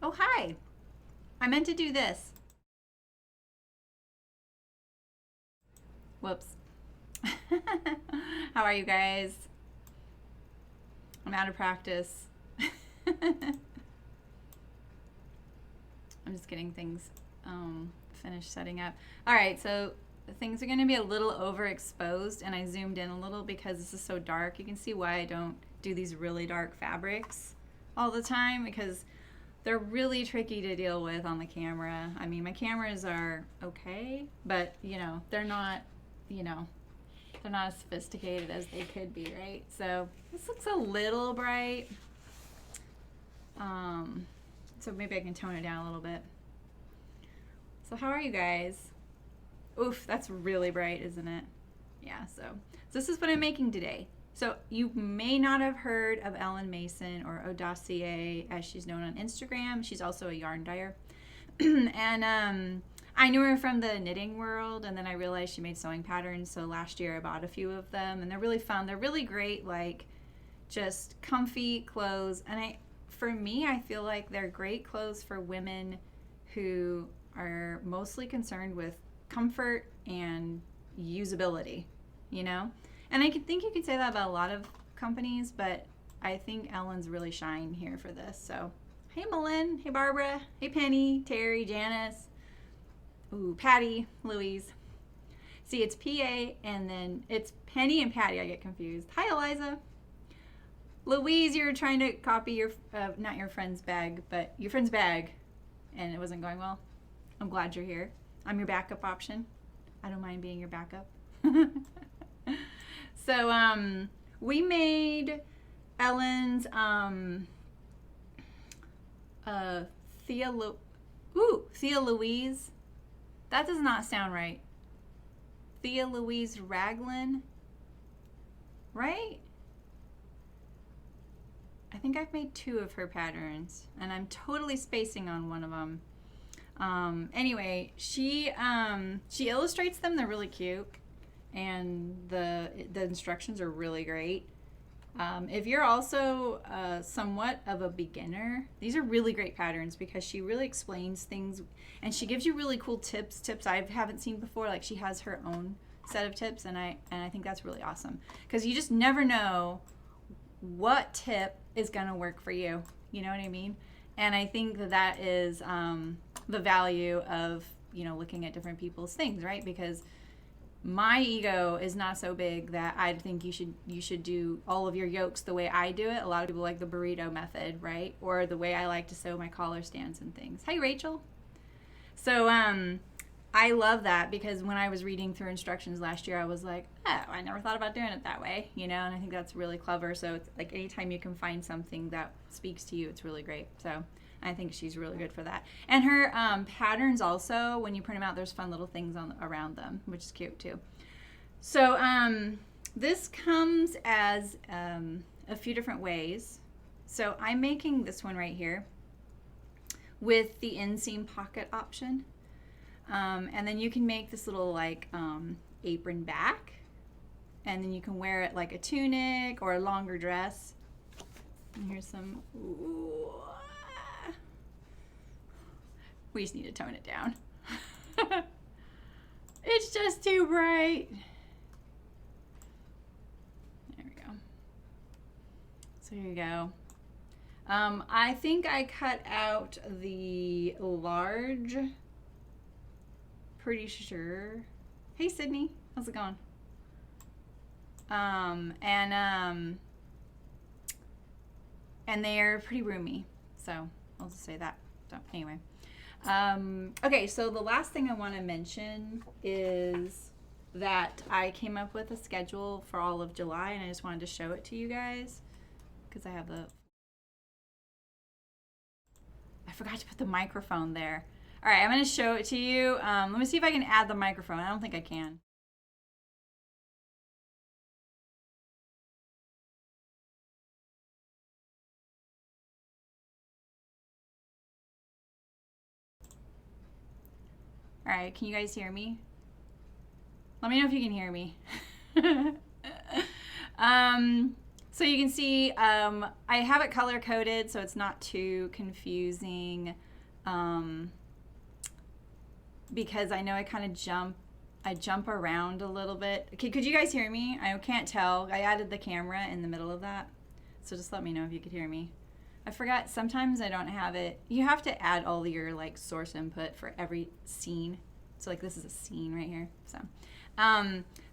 Oh, hi. I meant to do this. Whoops. How are you guys? I'm out of practice. I'm just getting things finished setting up. All right, so things are going to be a little overexposed, and I zoomed in a little because this is so dark. You can see why I don't do these really dark fabrics all the time, because they're really tricky to deal with on the camera. I mean, my cameras are okay, but they're not, you know, they're not as sophisticated as they could be, right? So this looks a little bright. So maybe I can tone it down a little bit. So how are you guys? Oof, that's really bright, isn't it? Yeah, so this is what I'm making today. So you may not have heard of Ellen Mason, or Odacier as she's known on Instagram. She's also a yarn dyer. And I knew her from the knitting world, and then I realized she made sewing patterns. So last year I bought a few of them, and they're really fun. They're really great, like just comfy clothes. And for me, I feel like they're great clothes for women who are mostly concerned with comfort and usability, you know? And I think you can say that about a lot of companies, but I think Ellen's really shine here for this. So, hey Malin, hey Barbara, hey Penny, Terry, Janice, ooh, Patty, Louise. See, it's PA and then it's Penny and Patty. I get confused. Hi Eliza. Louise, you're trying to copy your, not your friend's bag, but your friend's bag, and it wasn't going well. I'm glad you're here. I'm your backup option. I don't mind being your backup. So we made Ellen's Thea Louise. That does not sound right. Thea Louise Raglan, right? I think I've made 2 of her patterns, and I'm totally spacing on one of them. Anyway, she illustrates them. They're really cute, and the instructions are really great. If you're also somewhat of a beginner, these are really great patterns because she really explains things, and she gives you really cool tips I haven't seen before. Like, she has her own set of tips, and I think that's really awesome because you just never know what tip is going to work for you. You know what I mean? And I think that is the value of looking at different people's things, right? Because my ego is not so big that I think you should do all of your yokes the way I do it. A lot of people like the burrito method, right? Or the way I like to sew my collar stands and things. Hi, Rachel. So I love that because when I was reading through instructions last year, I was like, oh, I never thought about doing it that way, and I think that's really clever. So it's like anytime you can find something that speaks to you, it's really great. So I think she's really good for that. And her patterns also, when you print them out, there's fun little things around them, which is cute too. So this comes as a few different ways. So I'm making this one right here with the inseam pocket option. And then you can make this little like apron back, and then you can wear it like a tunic or a longer dress. And here's some, ooh, we just need to tone it down. It's just too bright. There we go. So here you go. I think I cut out the large, pretty sure. Hey Sydney, how's it going? And they're pretty roomy, so I'll just say that. So anyway, okay, so the last thing I want to mention is that I came up with a schedule for all of July, and I just wanted to show it to you guys because I forgot to put the microphone there. All right, I'm going to show it to you. Let me see if I can add the microphone. I don't think I can. All right, can you guys hear me? Let me know if you can hear me. So you can see I have it color coded so it's not too confusing, because I know I kind of jump around a little bit. Okay, could you guys hear me? I can't tell. I added the camera in the middle of that. So just let me know if you could hear me. I forgot, sometimes I don't have it. You have to add all your like source input for every scene. So like this is a scene right here.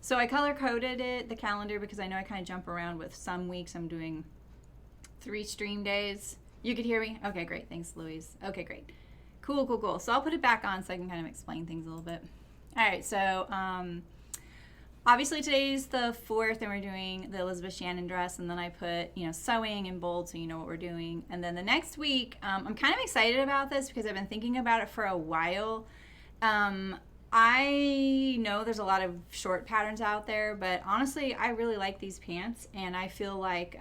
So I color coded it, the calendar, because I know I kind of jump around with some weeks. I'm doing 3 stream days. You could hear me? Okay, great. Thanks, Louise. Okay, great. Cool. So I'll put it back on so I can kind of explain things a little bit. All right, so obviously today's the 4th and we're doing the Elizabeth Shannon dress, and then I put, sewing in bold so you know what we're doing. And then the next week, I'm kind of excited about this because I've been thinking about it for a while. I know there's a lot of short patterns out there, but honestly, I really like these pants, and I feel like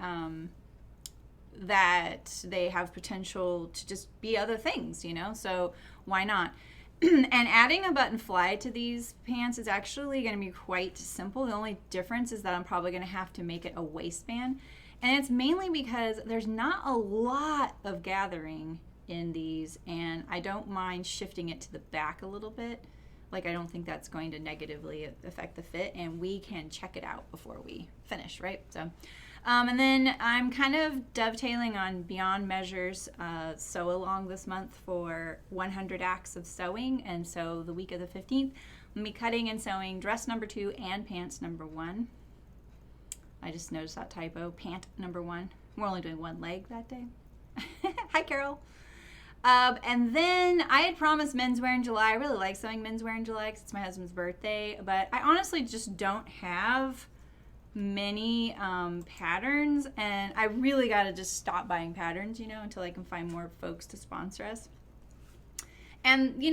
that they have potential to just be other things, so why not? And adding a button fly to these pants is actually going to be quite simple. The only difference is that I'm probably going to have to make it a waistband, and it's mainly because there's not a lot of gathering in these, and I don't mind shifting it to the back a little bit. Like, I don't think that's going to negatively affect the fit, and we can check it out before we finish, right? So, and then I'm kind of dovetailing on Beyond Measures sew along this month for 100 acts of sewing, and so the week of the 15th, I'm be cutting and sewing dress number 2 and pants number 1. I just noticed that typo, pant number 1. We're only doing one leg that day. Hi, Carol. And then I had promised menswear in July. I really like sewing menswear in July because it's my husband's birthday, but I honestly just don't have many patterns, and I really got to just stop buying patterns, until I can find more folks to sponsor us. And,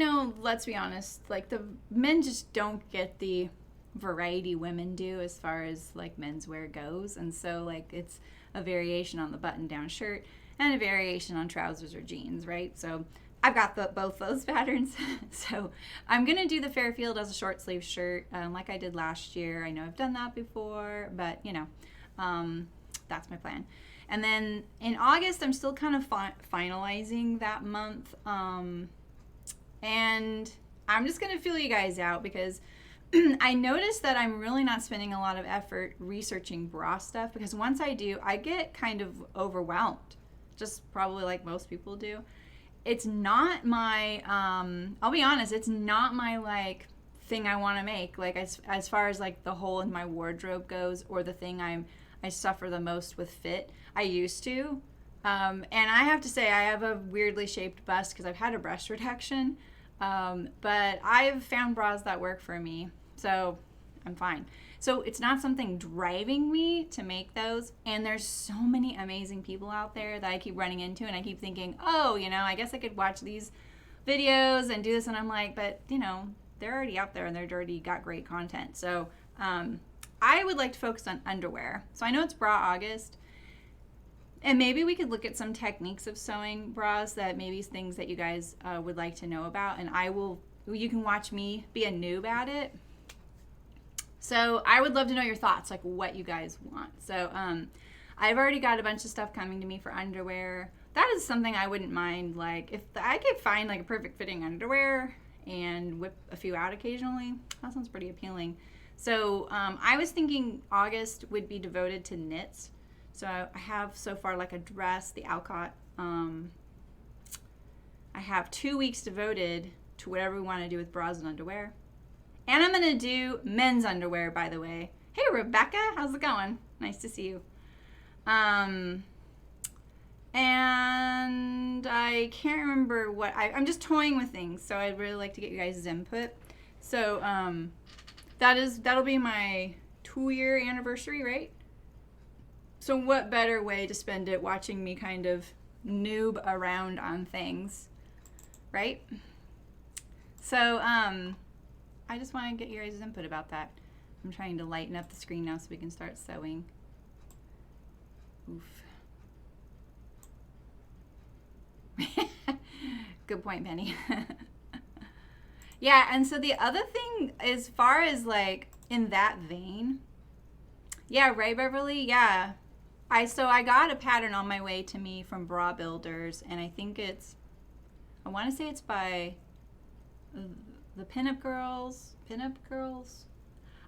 let's be honest, like the men just don't get the variety women do as far as like menswear goes, and so like it's a variation on the button-down shirt and a variation on trousers or jeans, right? So I've got both those patterns. So I'm gonna do the Fairfield as a short sleeve shirt, like I did last year. I know I've done that before, but that's my plan. And then in August, I'm still kind of finalizing that month, and I'm just gonna feel you guys out because I noticed that I'm really not spending a lot of effort researching bra stuff, because once I do, I get kind of overwhelmed. Just probably like most people do. It's not my, I'll be honest, it's not my like thing I want to make. Like as far as like the hole in my wardrobe goes, or the thing I suffer the most with fit. I used to, and I have to say I have a weirdly shaped bust because I've had a breast reduction, but I've found bras that work for me, so I'm fine. So it's not something driving me to make those. And there's so many amazing people out there that I keep running into, and I keep thinking, oh, I guess I could watch these videos and do this. And I'm like, but they're already out there and they've already got great content. So I would like to focus on underwear. So I know it's Bra August, and maybe we could look at some techniques of sewing bras that maybe things that you guys would like to know about. And you can watch me be a noob at it. So I would love to know your thoughts, like what you guys want. So I've already got a bunch of stuff coming to me for underwear. That is something I wouldn't mind. Like if I could find like a perfect fitting underwear and whip a few out occasionally, that sounds pretty appealing. So I was thinking August would be devoted to knits. So I have so far like a dress, the Alcott. I have 2 weeks devoted to whatever we want to do with bras and underwear. And I'm going to do men's underwear, by the way. Hey, Rebecca, how's it going? Nice to see you. And I can't remember what, I'm just toying with things, so I'd really like to get you guys' input. So that'll be my 2-year anniversary, right? So what better way to spend it watching me kind of noob around on things, right? So, I just want to get your guys' input about that. I'm trying to lighten up the screen now so we can start sewing. Oof. Good point, Penny. Yeah, and so the other thing, as far as like in that vein, yeah, Ray Beverly, yeah. I got a pattern on my way to me from Bra Builders, and I think I want to say it's by the Pinup Girls. Pinup Girls?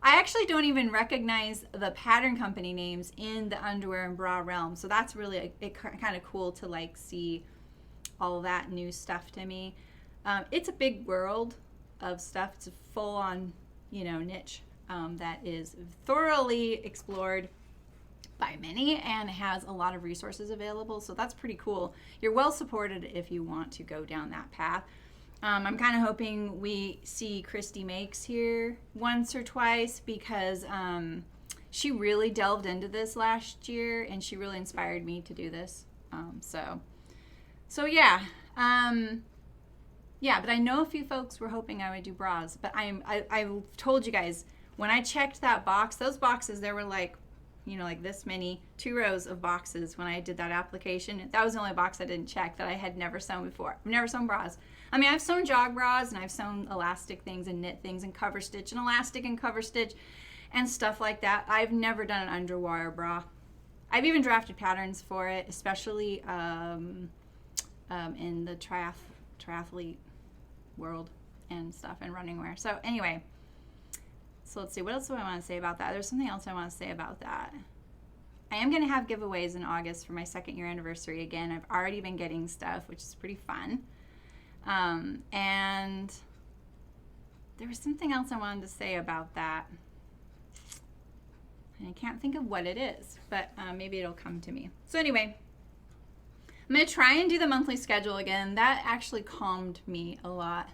I actually don't even recognize the pattern company names in the underwear and bra realm, so that's really kind of cool to like see all that new stuff to me. It's a big world of stuff. It's a full-on, niche that is thoroughly explored by many and has a lot of resources available, so that's pretty cool. You're well supported if you want to go down that path. I'm kind of hoping we see Christy Makes here once or twice because she really delved into this last year and she really inspired me to do this. So yeah. Yeah, but I know a few folks were hoping I would do bras, but I told you guys, when I checked that box, those boxes, there were like, like this many, 2 rows of boxes when I did that application. That was the only box I didn't check that I had never sewn before. I've never sewn bras. I mean, I've sewn jog bras and I've sewn elastic things and knit things and cover stitch and elastic and cover stitch and stuff like that. I've never done an underwire bra. I've even drafted patterns for it, especially in the triathlete world and stuff and running wear. So anyway, so let's see, what else do I want to say about that? There's something else I want to say about that. I am going to have giveaways in August for my 2nd year anniversary again. I've already been getting stuff, which is pretty fun. And there was something else I wanted to say about that. And I can't think of what it is, but maybe it'll come to me. So anyway, I'm going to try and do the monthly schedule again. That actually calmed me a lot.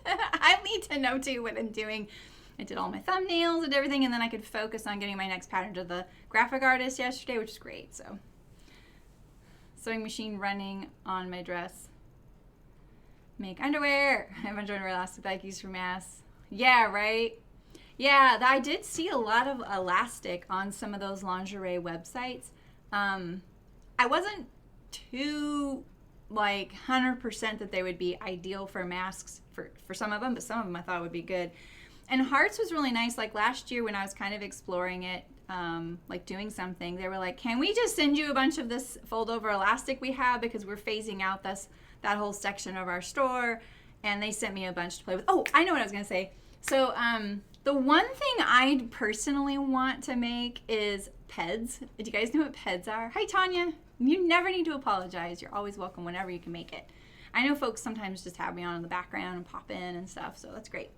I need to know too what I'm doing. I did all my thumbnails and everything, and then I could focus on getting my next pattern to the graphic artist yesterday, which is great. So, sewing machine running on my dress. Make underwear. I have underwear elastic that I use for mass. Yeah, right? Yeah, I did see a lot of elastic on some of those lingerie websites. I wasn't too 100% that they would be ideal for masks for some of them, but some of them I thought would be good. And Hearts was really nice. Like last year when I was kind of exploring it, doing something, they were like, can we just send you a bunch of this fold over elastic we have because we're phasing out that whole section of our store. And they sent me a bunch to play with. Oh, I know what I was going to say. So the one thing I personally want to make is PEDs. Do you guys know what PEDs are? Hi, Tanya. You never need to apologize. You're always welcome whenever you can make it. I know folks sometimes just have me on in the background and pop in and stuff, so that's great.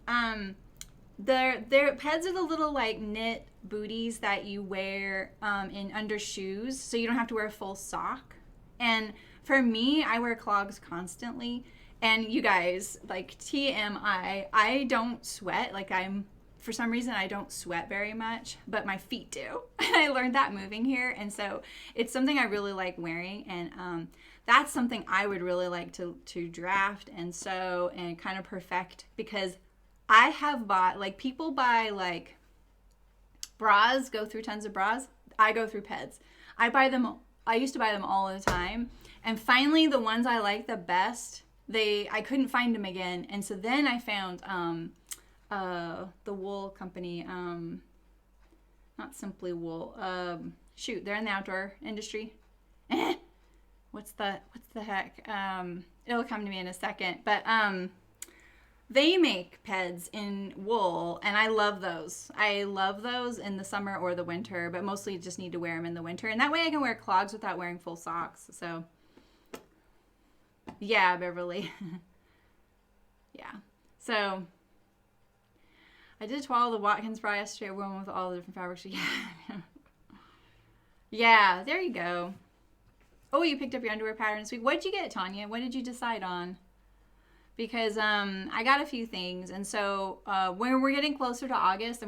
Their PEDs are the little knit booties that you wear in under shoes, so you don't have to wear a full sock. And for me, I wear clogs constantly. And you guys, TMI, I don't sweat. For some reason, I don't sweat very much, but my feet do. And I learned that moving here. And so it's something I really like wearing. And that's something I would really like to draft and sew and kind of perfect, because I have bought, people buy bras, go through tons of bras. I go through PEDs. I used to buy them all the time. And finally, the ones I like the best, I couldn't find them again. And so then I found the wool company, not Simply Wool. They're in the outdoor industry. What's the heck? It'll come to me in a second. But they make PEDs in wool, and I love those. I love those in the summer or the winter, but mostly just need to wear them in the winter. And that way I can wear clogs without wearing full socks. So, yeah, Beverly. Yeah. So, I did twirl the Watkins bra yesterday, one with all the different fabrics. Yeah. Yeah, there you go. Oh, you picked up your underwear pattern this week. What did you get, Tanya? What did you decide on? Because I got a few things, and so when we're getting closer to August,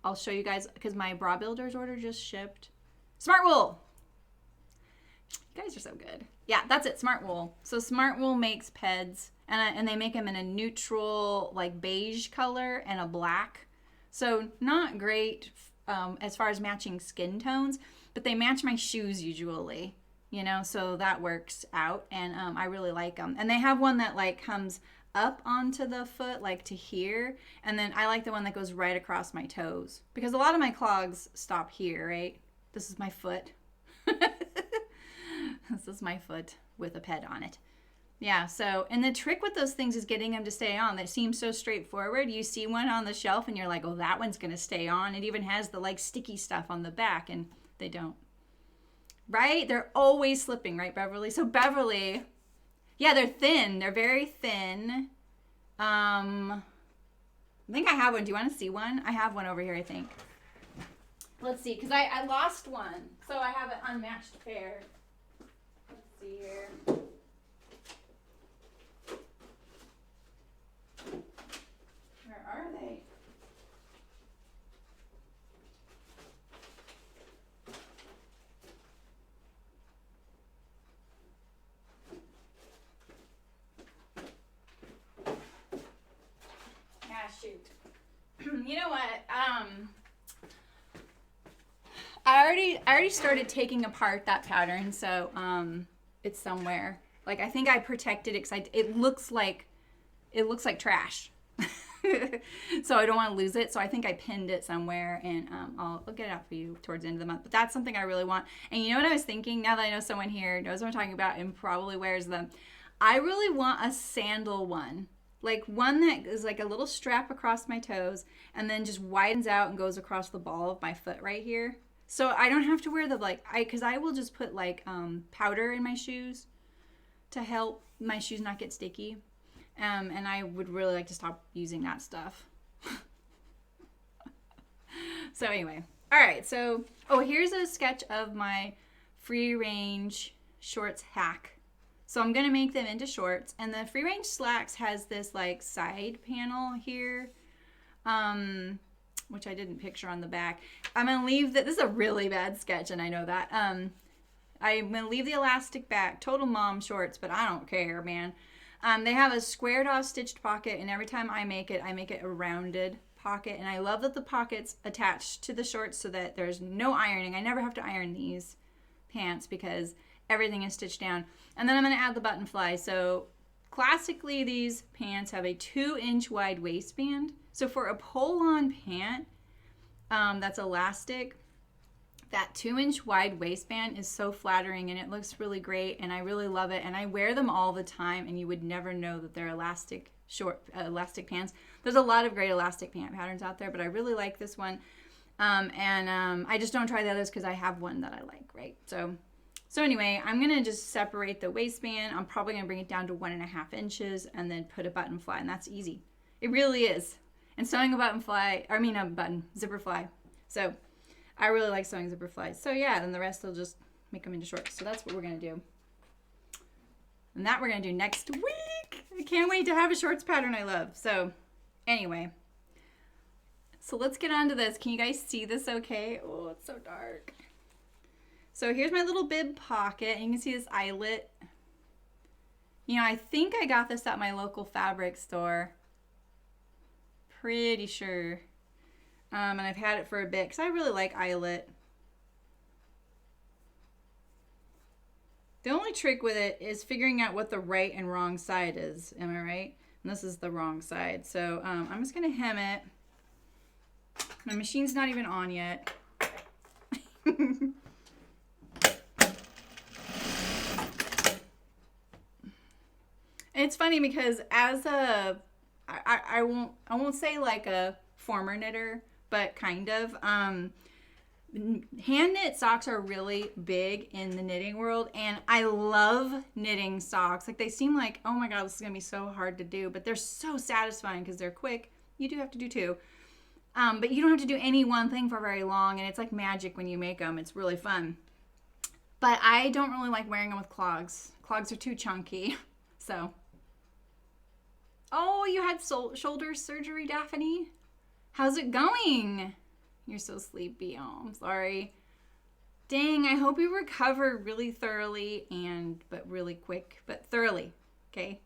I'll show you guys, because my Bra Builders order just shipped. Smart Wool. You guys are so good. Yeah, that's it. Smart Wool. So Smart Wool makes PEDs, and they make them in a neutral beige color and a black. So not great as far as matching skin tones, but they match my shoes usually. So that works out, and I really like them. And they have one that comes up onto the foot, to here, and then I like the one that goes right across my toes, because a lot of my clogs stop here, right? This is my foot. This is my foot with a ped on it. Yeah, so, and the trick with those things is getting them to stay on. That seems so straightforward. You see one on the shelf and you're like, oh, that one's going to stay on. It even has the like sticky stuff on the back, and they don't. Right? They're always slipping, right, Beverly? So Beverly, yeah, they're thin. They're very thin. I think I have one. Do you want to see one? I have one over here, I think. Let's see, because I lost one. So I have an unmatched pair. Let's see here. Where are they? Ah, shoot. You know what? I already started taking apart that pattern, so it's somewhere. Like, I think I protected it because it looks like trash. So I don't want to lose it. So I think I pinned it somewhere, and I'll get it out for you towards the end of the month. But that's something I really want. And you know what I was thinking? Now that I know someone here knows what I'm talking about and probably wears them, I really want a sandal one. Like one that is like a little strap across my toes and then just widens out and goes across the ball of my foot right here. So I don't have to wear the because I will just put like powder in my shoes to help my shoes not get sticky. And I would really like to stop using that stuff. So anyway, all right. So, here's a sketch of my free range shorts hack. So I'm going to make them into shorts, and the free range slacks has this like side panel here, which I didn't picture on the back. I'm going to leave this is a really bad sketch, and I know that. I'm going to leave the elastic back, total mom shorts, but I don't care, man. They have a squared off stitched pocket, and every time I make it a rounded pocket. And I love that the pocket's attached to the shorts so that there's no ironing. I never have to iron these pants because everything is stitched down. And then I'm going to add the button fly. So classically, these pants have a 2-inch wide waistband. So for a pull-on pant that's elastic, that 2-inch wide waistband is so flattering, and it looks really great, and I really love it. And I wear them all the time, and you would never know that they're elastic pants. There's a lot of great elastic pant patterns out there, but I really like this one. I just don't try the others because I have one that I like, right? So anyway, I'm going to just separate the waistband. I'm probably going to bring it down to 1.5 inches and then put a button fly, and that's easy. It really is. And sewing a zipper fly. So I really like sewing zipper flies. So yeah, then the rest will just make them into shorts. So that's what we're going to do. And that we're going to do next week. I can't wait to have a shorts pattern I love. So anyway, so let's get on to this. Can you guys see this okay? Oh, it's so dark. So here's my little bib pocket. You can see this eyelet. You know, I think I got this at my local fabric store. Pretty sure. And I've had it for a bit because I really like eyelet. The only trick with it is figuring out what the right and wrong side is. Am I right? And this is the wrong side. So I'm just going to hem it. My machine's not even on yet. It's funny because as I won't say like a former knitter, but kind of. Hand knit socks are really big in the knitting world, and I love knitting socks. Like, they seem like, oh my god, this is gonna be so hard to do, but they're so satisfying because they're quick. You do have to do two, but you don't have to do any one thing for very long, and it's like magic when you make them. It's really fun. But I don't really like wearing them with clogs. Clogs are too chunky. So, oh, you had shoulder surgery, Daphne? How's it going? You're so sleepy. Oh, I'm sorry. Dang, I hope you recover really thoroughly but really quick, but thoroughly, okay?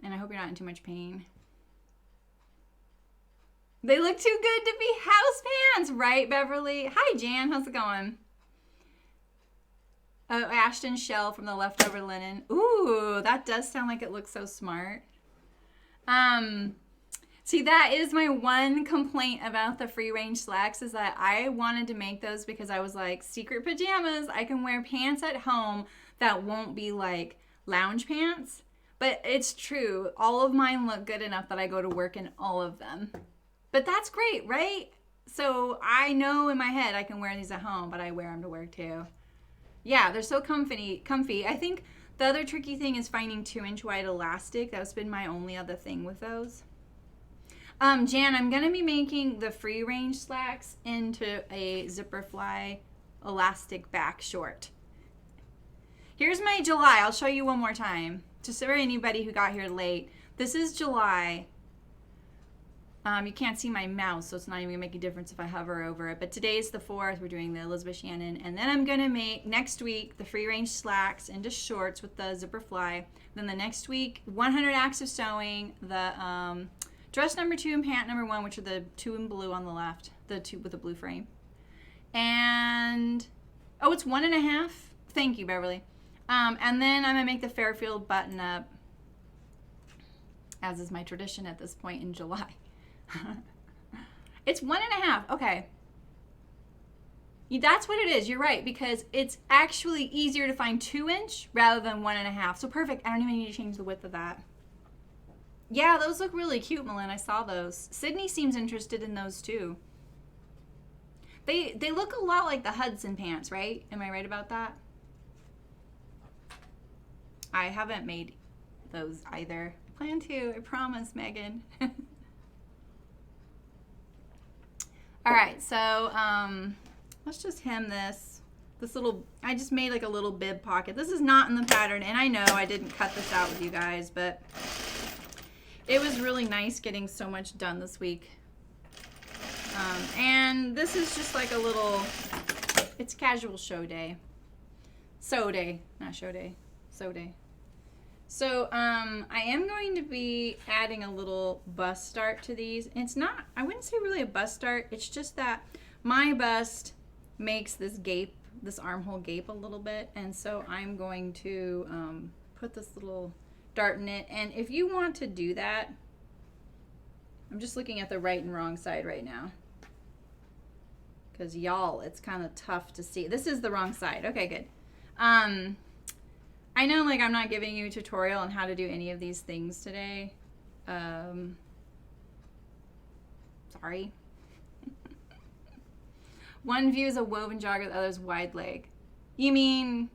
And I hope you're not in too much pain. They look too good to be house pants, right, Beverly? Hi, Jan. How's it going? Oh, Ashton shell from the leftover linen. Ooh, that does sound like it looks so smart. See, that is my one complaint about the free range slacks, is that I wanted to make those because I was like, secret pajamas, I can wear pants at home that won't be like lounge pants. But it's true, all of mine look good enough that I go to work in all of them. But that's great, right? So I know in my head I can wear these at home, but I wear them to work too. Yeah, they're so comfy. I think the other tricky thing is finding 2-inch wide elastic. That's been my only other thing with those. Jan, I'm going to be making the free range slacks into a zipper fly elastic back short. Here's my July. I'll show you one more time. Just for anybody who got here late. This is July. You can't see my mouse, so it's not even going to make a difference if I hover over it. But today's the 4th. We're doing the Elizabeth Shannon. And then I'm going to make, next week, the free range slacks into shorts with the zipper fly. Then the next week, 100 acts of sewing, the dress number 2 and pant number 1, which are the 2 in blue on the left, the 2 with the blue frame. And, oh, it's 1.5. Thank you, Beverly. And then I'm going to make the Fairfield button up, as is my tradition at this point in July. It's 1.5. Okay. That's what it is. You're right, because it's actually easier to find 2-inch rather than 1.5. So perfect. I don't even need to change the width of that. Yeah, those look really cute, Malin. I saw those. Sydney seems interested in those too. They look a lot like the Hudson pants, right? Am I right about that? I haven't made those either. Plan to, I promise, Megan. All right, so let's just hem this little, I just made like a little bib pocket. This is not in the pattern, and I know I didn't cut this out with you guys, but it was really nice getting so much done this week. And this is just like a little, it's casual show day. Sew day, not show day, sew day. So I am going to be adding a little bust start to these. It's not, I wouldn't say really a bust start. It's just that my bust makes this gape, this armhole gape a little bit. And so I'm going to put this little dart in it. And if you want to do that, I'm just looking at the right and wrong side right now. Because y'all, it's kind of tough to see. This is the wrong side. Okay, good. I know, like, I'm not giving you a tutorial on how to do any of these things today. Sorry. One view is a woven jogger, the other's wide leg. You mean,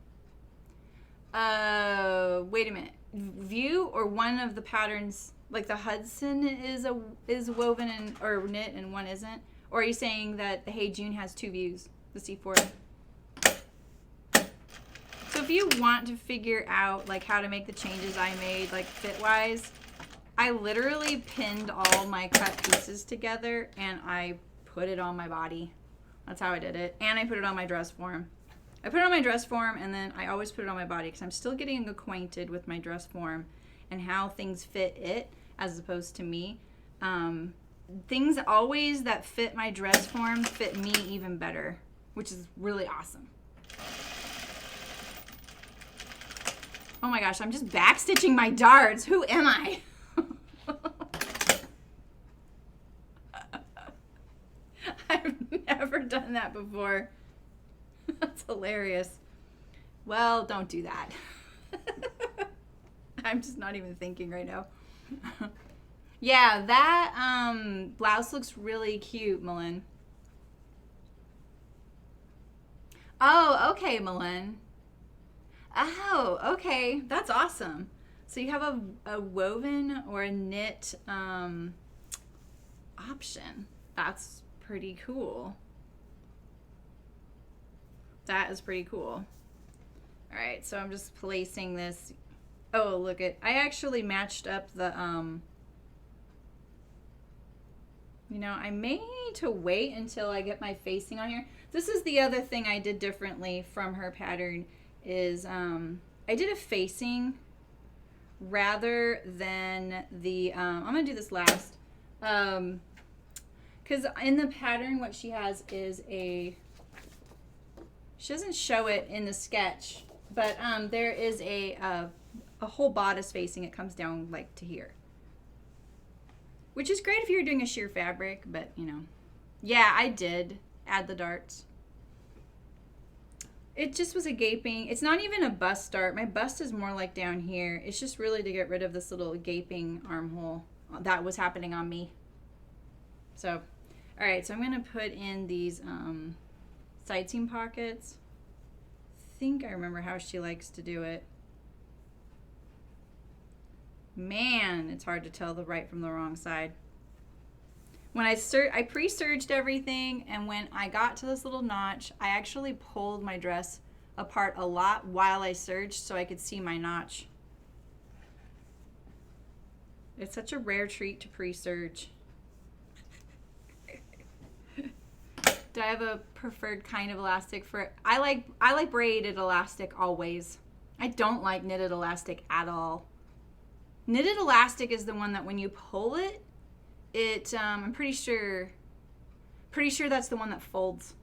wait a minute. View, or one of the patterns, like the Hudson is woven and or knit and one isn't? Or are you saying that the Hey June has 2 views, the C4? So if you want to figure out like how to make the changes I made, like fit-wise, I literally pinned all my cut pieces together and I put it on my body. That's how I did it. And I put it on my dress form. I put it on my dress form, and then I always put it on my body because I'm still getting acquainted with my dress form and how things fit it as opposed to me. Things always that fit my dress form fit me even better, which is really awesome. Oh my gosh, I'm just backstitching my darts. Who am I? I've never done that before. That's hilarious. Well, don't do that. I'm just not even thinking right now. Yeah, that blouse looks really cute, Malin. Oh, okay, Malin. Oh, okay. That's awesome. So you have a woven or a knit option. That's pretty cool. That is pretty cool. All right, so I'm just placing this. Oh, look at, I actually matched up the, you know, I may need to wait until I get my facing on here. This is the other thing I did differently from her pattern is I did a facing rather than the, I'm going to do this last. Because in the pattern, what she has is she doesn't show it in the sketch, but there is a whole bodice facing. It comes down like to here. which is great if you're doing a sheer fabric, but you know. Yeah, I did add the darts. It just was a gaping. It's not even a bust dart. My bust is more like down here. It's just really to get rid of this little gaping armhole that was happening on me. So, all right, so I'm going to put in these side seam pockets. I think I remember how she likes to do it. Man, it's hard to tell the right from the wrong side. When I pre-serged everything, and when I got to this little notch, I actually pulled my dress apart a lot while I serged so I could see my notch. It's such a rare treat to pre-serge. Do I have a preferred kind of elastic for it? I like braided elastic always. I don't like knitted elastic at all. Knitted elastic is the one that when you pull it, I'm pretty sure that's the one that folds.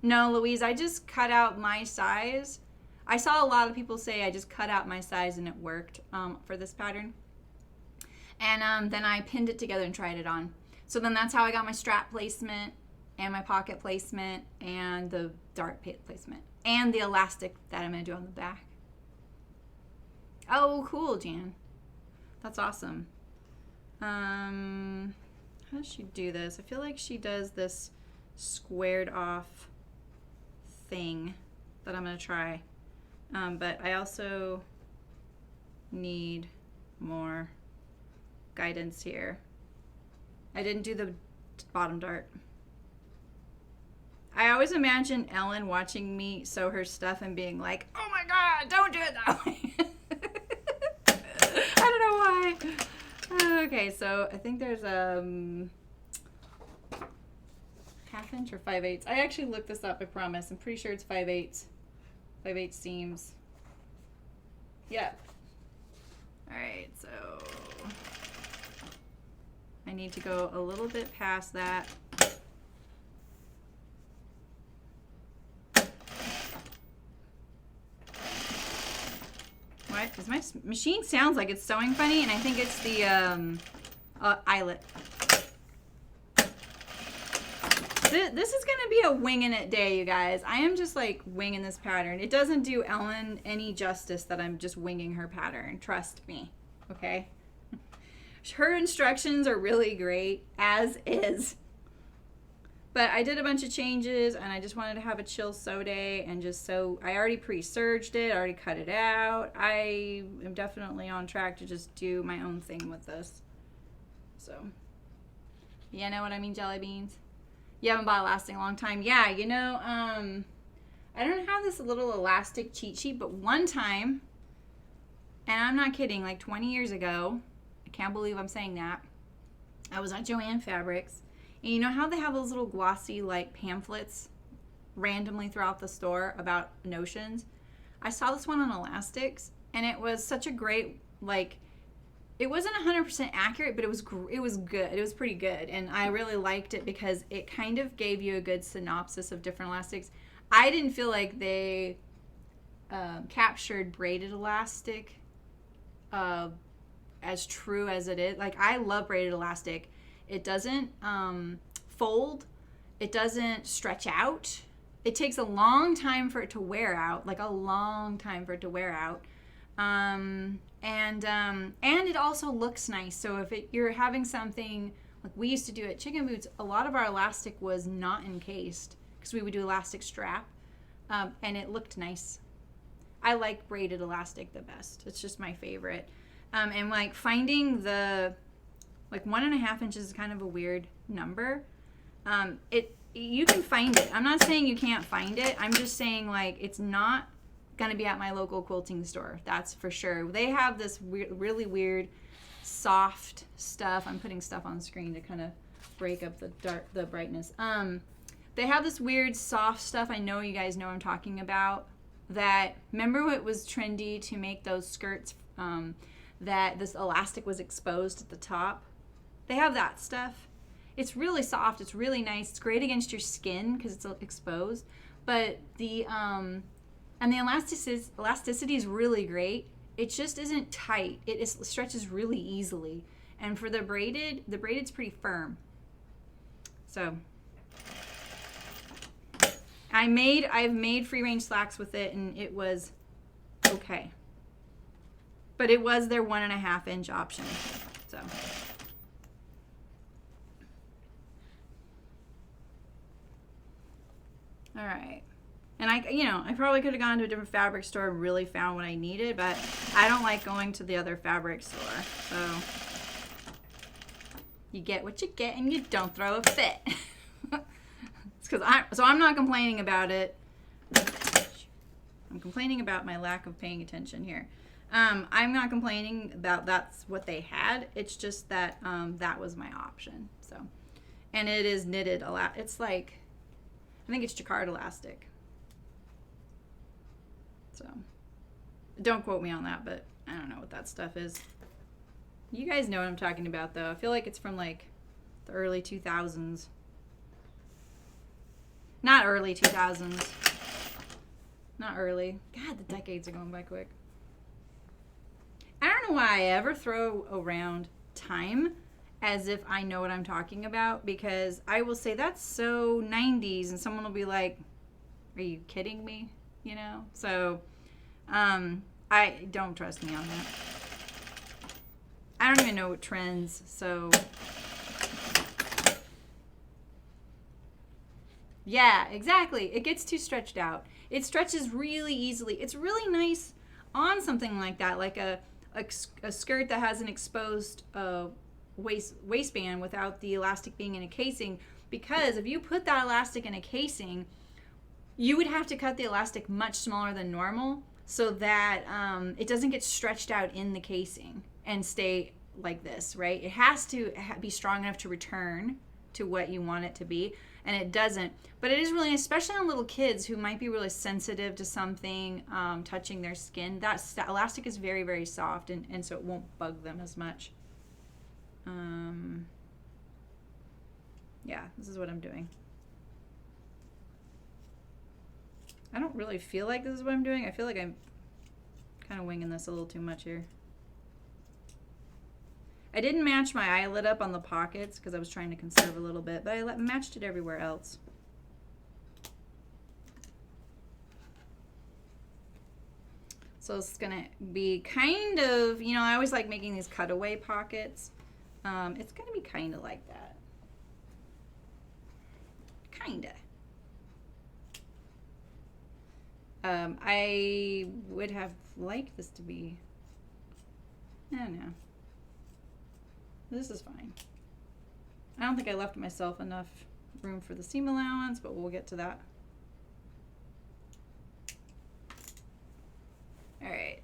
No, Louise, I just cut out my size. I saw a lot of people say I just cut out my size and it worked for this pattern. And then I pinned it together and tried it on. So then that's how I got my strap placement and my pocket placement and the dart placement and the elastic that I'm going to do on the back. Oh, cool, Jan. That's awesome. How does she do this? I feel like she does this squared off thing that I'm going to try. But I also need more guidance here. I didn't do the bottom dart. I always imagine Ellen watching me sew her stuff and being like, oh my God, don't do it that way. I don't know why. Okay, so I think there's half inch or 5/8. I actually looked this up, I promise. I'm pretty sure it's 5/8. 5/8 seams. Yeah. Alright, so I need to go a little bit past that. What? Because my machine sounds like it's sewing funny, and I think it's the eyelet. This is going to be a winging it day, you guys. I am just like winging this pattern. It doesn't do Ellen any justice that I'm just winging her pattern. Trust me. Okay? Her instructions are really great, as is. But I did a bunch of changes, and I just wanted to have a chill sew day and just sew. I already pre-serged it, I already cut it out. I am definitely on track to just do my own thing with this. So, you know what I mean, jelly beans? You haven't bought elastic in a long time. Yeah, you know, I don't have this little elastic cheat sheet, but one time, and I'm not kidding, like 20 years ago, I can't believe I'm saying that, I was at Joann Fabrics. And you know how they have those little glossy like pamphlets randomly throughout the store about notions? I saw this one on elastics, and it was such a great, like, it wasn't 100% accurate, but it was good. It was pretty good, and I really liked it because it kind of gave you a good synopsis of different elastics. I didn't feel like they captured braided elastic as true as it is. Like, I love braided elastic. It doesn't fold. It doesn't stretch out. It takes a long time for it to wear out, like a long time for it to wear out. And it also looks nice. So if you're having something like we used to do at Chicken Boots, a lot of our elastic was not encased because we would do elastic strap, and it looked nice. I like braided elastic the best. It's just my favorite. And like finding the like 1.5 inches is kind of a weird number. You can find it. I'm not saying you can't find it. I'm just saying like it's not gonna be at my local quilting store. That's for sure. They have this really weird, soft stuff. I'm putting stuff on the screen to kind of break up the brightness. They have this weird soft stuff. I know you guys know what I'm talking about. That remember it was trendy to make those skirts that this elastic was exposed at the top. They have that stuff. It's really soft. It's really nice. It's great against your skin because it's exposed. But the elasticity is really great. It just isn't tight. It stretches really easily. And for the braided's pretty firm. So I've made free range slacks with it, and it was okay. But it was their 1.5 inch option. So. All right. And I probably could have gone to a different fabric store and really found what I needed, but I don't like going to the other fabric store. So you get what you get and you don't throw a fit. So I'm not complaining about it. I'm complaining about my lack of paying attention here. I'm not complaining about that's what they had. It's just that that was my option. So, and it is knitted a lot. It's like, I think it's jacquard elastic. So, don't quote me on that, but I don't know what that stuff is. You guys know what I'm talking about, though. I feel like it's from like the early 2000s. Not early 2000s. Not early. God, the decades are going by quick. I don't know why I ever throw around time as if I know what I'm talking about, because I will say that's so 90s and someone will be like, are you kidding me? You know? So I don't trust me on that. I don't even know what trends, so yeah, exactly. It gets too stretched out. It stretches really easily. It's really nice on something like that, like a skirt that has an exposed waistband without the elastic being in a casing, because if you put that elastic in a casing, you would have to cut the elastic much smaller than normal so that it doesn't get stretched out in the casing and stay like this, right? It has to be strong enough to return to what you want it to be, and it doesn't. But it is really nice, especially on little kids who might be really sensitive to something touching their skin. That elastic is very, very soft, and so it won't bug them as much. Yeah, this is what I'm doing. I don't really feel like this is what I'm doing. I feel like I'm kind of winging this a little too much here. I didn't match my eyelid up on the pockets because I was trying to conserve a little bit, but I matched it everywhere else. So it's gonna be kind of, I always like making these cutaway pockets. It's gonna be kind of like that. Kinda. I would have liked this to be, I don't know. This is fine. I don't think I left myself enough room for the seam allowance, but we'll get to that. All right,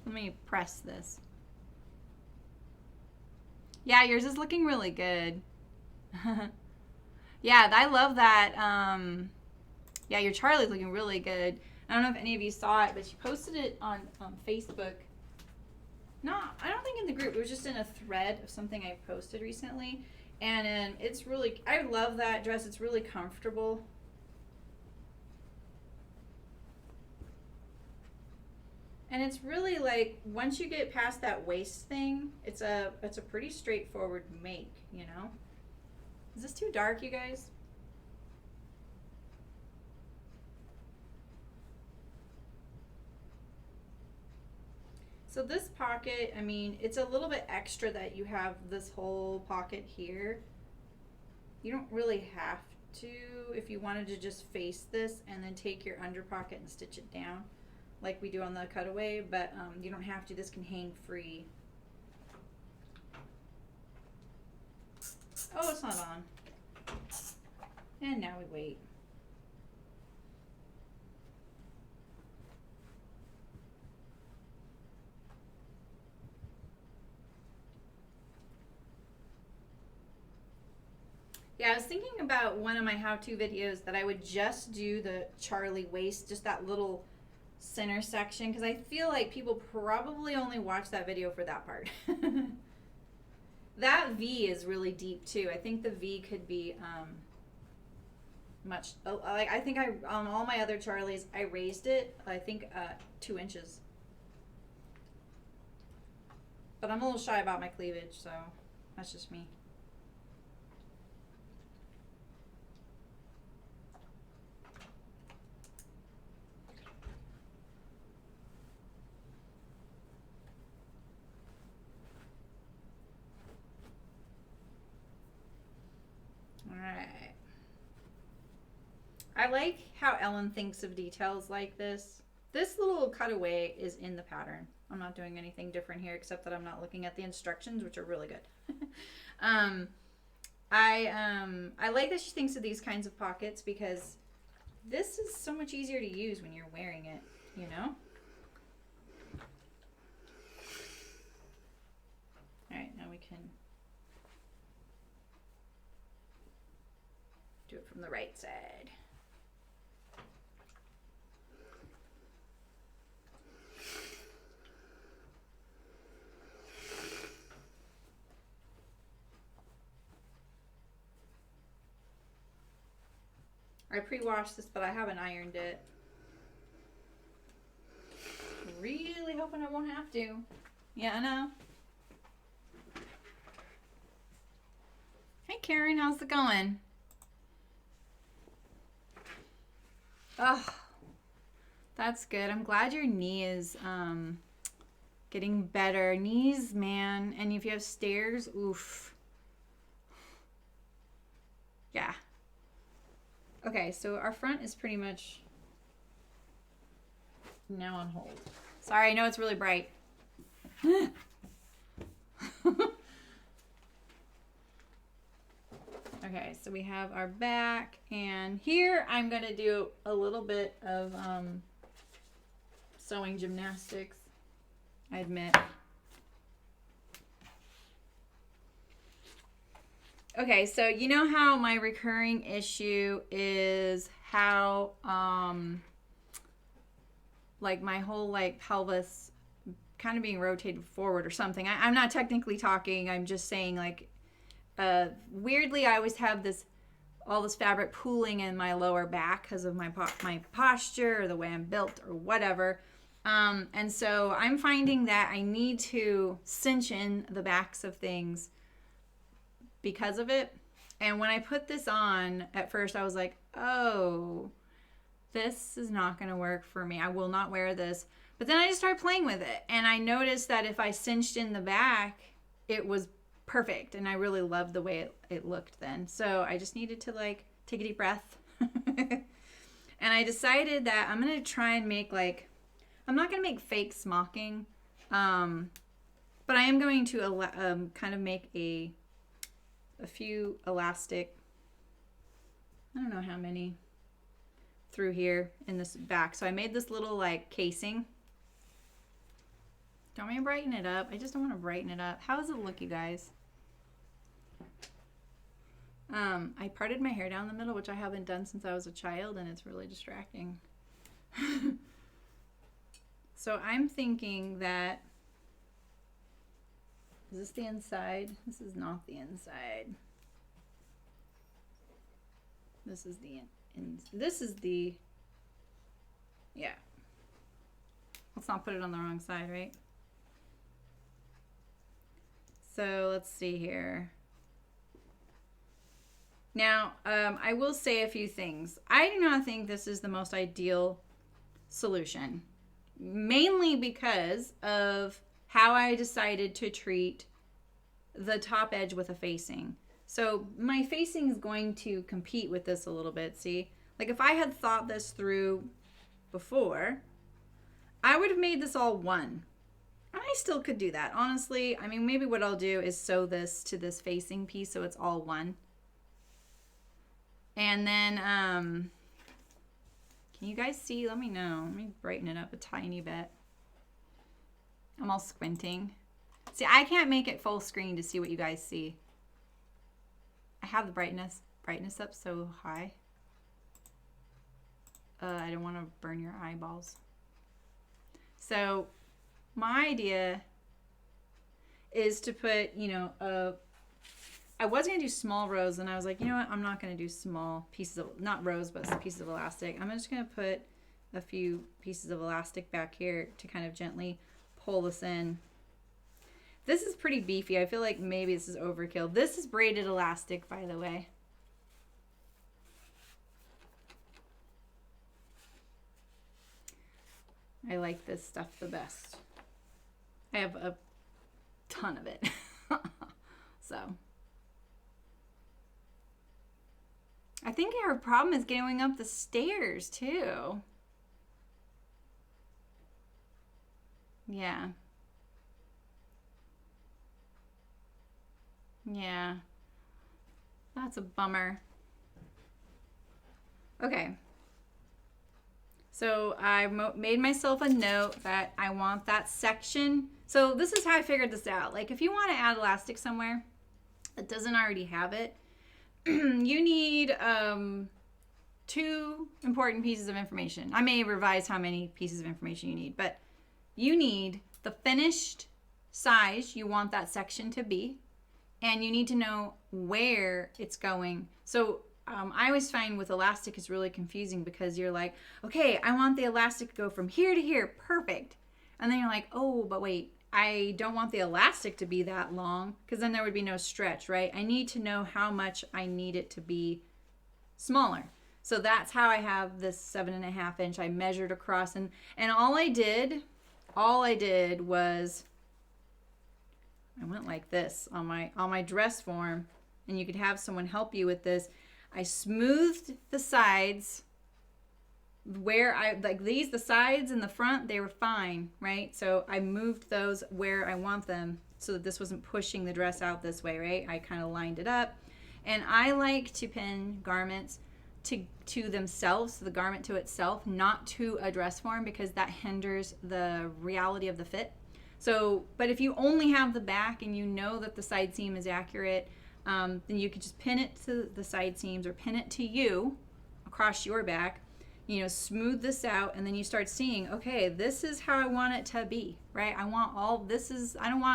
let me press this. Yeah, yours is looking really good. Yeah, I love that. Yeah, your Charlie's looking really good. I don't know if any of you saw it, but she posted it on Facebook. No, I don't think in the group. It was just in a thread of something I posted recently. And it's really, I love that dress. It's really comfortable. And it's really like, once you get past that waist thing, it's a pretty straightforward make, Is this too dark, you guys? So this pocket, I mean, it's a little bit extra that you have this whole pocket here. You don't really have to if you wanted to just face this and then take your under pocket and stitch it down like we do on the cutaway, but you don't have to. This can hang free. Oh, it's not on. And now we wait. Yeah, I was thinking about one of my how-to videos that I would just do the Charlie waist, just that little center section, because I feel like people probably only watch that video for that part. That V is really deep too. I think the V could be much, like I think on all my other Charlies, I raised it, I think 2 inches. But I'm a little shy about my cleavage, so that's just me. All right. I like how Ellen thinks of details like this. This little cutaway is in the pattern. I'm not doing anything different here except that I'm not looking at the instructions, which are really good. I like that she thinks of these kinds of pockets because this is so much easier to use when you're wearing it, you know? All right, now we can do it from the right side. I pre-washed this, but I haven't ironed it. Really hoping I won't have to. Yeah, I know. Hey, Karen, how's it going? Oh, that's good. I'm glad your knee is getting better. Knees, man. And if you have stairs, oof. Yeah. Okay, so our front is pretty much now on hold. Sorry, I know it's really bright. Okay, so we have our back, and here I'm going to do a little bit of sewing gymnastics, I admit. Okay, so you know how my recurring issue is how like my whole like pelvis kind of being rotated forward or something. I'm not technically talking, I'm just saying like weirdly I always have all this fabric pooling in my lower back because of my posture or the way I'm built or whatever. And so I'm finding that I need to cinch in the backs of things because of it. And when I put this on, at first I was like, oh, this is not going to work for me. I will not wear this. But then I just started playing with it. And I noticed that if I cinched in the back, it was perfect. And I really loved the way it looked then. So I just needed to like take a deep breath. And I decided that I'm going to try and make like, I'm not going to make fake smocking. But I am going to kind of make a few elastic, I don't know how many, through here in this back. So I made this little like casing. Don't want me to brighten it up. I just don't want to brighten it up. How does it look, you guys? I parted my hair down the middle, which I haven't done since I was a child, and it's really distracting. So I'm thinking that, is this the inside? This is not the inside. This is the, yeah. Let's not put it on the wrong side, right? So let's see here. Now, I will say a few things. I do not think this is the most ideal solution, mainly because of how I decided to treat the top edge with a facing. So my facing is going to compete with this a little bit, see? Like if I had thought this through before, I would have made this all one. I still could do that, honestly. I mean, maybe what I'll do is sew this to this facing piece so it's all one. And then, can you guys see? Let me know. Let me brighten it up a tiny bit. I'm all squinting. See, I can't make it full screen to see what you guys see. I have the brightness up so high. I don't want to burn your eyeballs. So my idea is to put, you know, I was going to do small rows, and I was like, you know what? I'm not going to do small pieces of, not rows, but some pieces of elastic. I'm just going to put a few pieces of elastic back here to kind of gently pull this in. This is pretty beefy. I feel like maybe this is overkill. This is braided elastic, by the way. I like this stuff the best. I have a ton of it. So I think our problem is going up the stairs too. Yeah. Yeah. That's a bummer. Okay. So I made myself a note that I want that section. So this is how I figured this out. Like if you want to add elastic somewhere that doesn't already have it, you need 2 important pieces of information. I may revise how many pieces of information you need, but you need the finished size you want that section to be, and you need to know where it's going. So I always find with elastic is really confusing because you're like, okay, I want the elastic to go from here to here, perfect. And then you're like, oh, but wait, I don't want the elastic to be that long because then there would be no stretch, right? I need to know how much I need it to be smaller. So that's how I have this 7.5 inch. I measured across and all I did was I went like this on my dress form, and you could have someone help you with this. I smoothed the sides where I like these, the sides and the front, they were fine, right? So I moved those where I want them so that this wasn't pushing the dress out this way, right? I kind of lined it up. And I like to pin garments to themselves, the garment to itself, not to a dress form, because that hinders the reality of the fit. So, but if you only have the back and you know that the side seam is accurate, then you could just pin it to the side seams or pin it to you across your back, you know, smooth this out, and then you start seeing, okay, this is how I want it to be, right? I don't want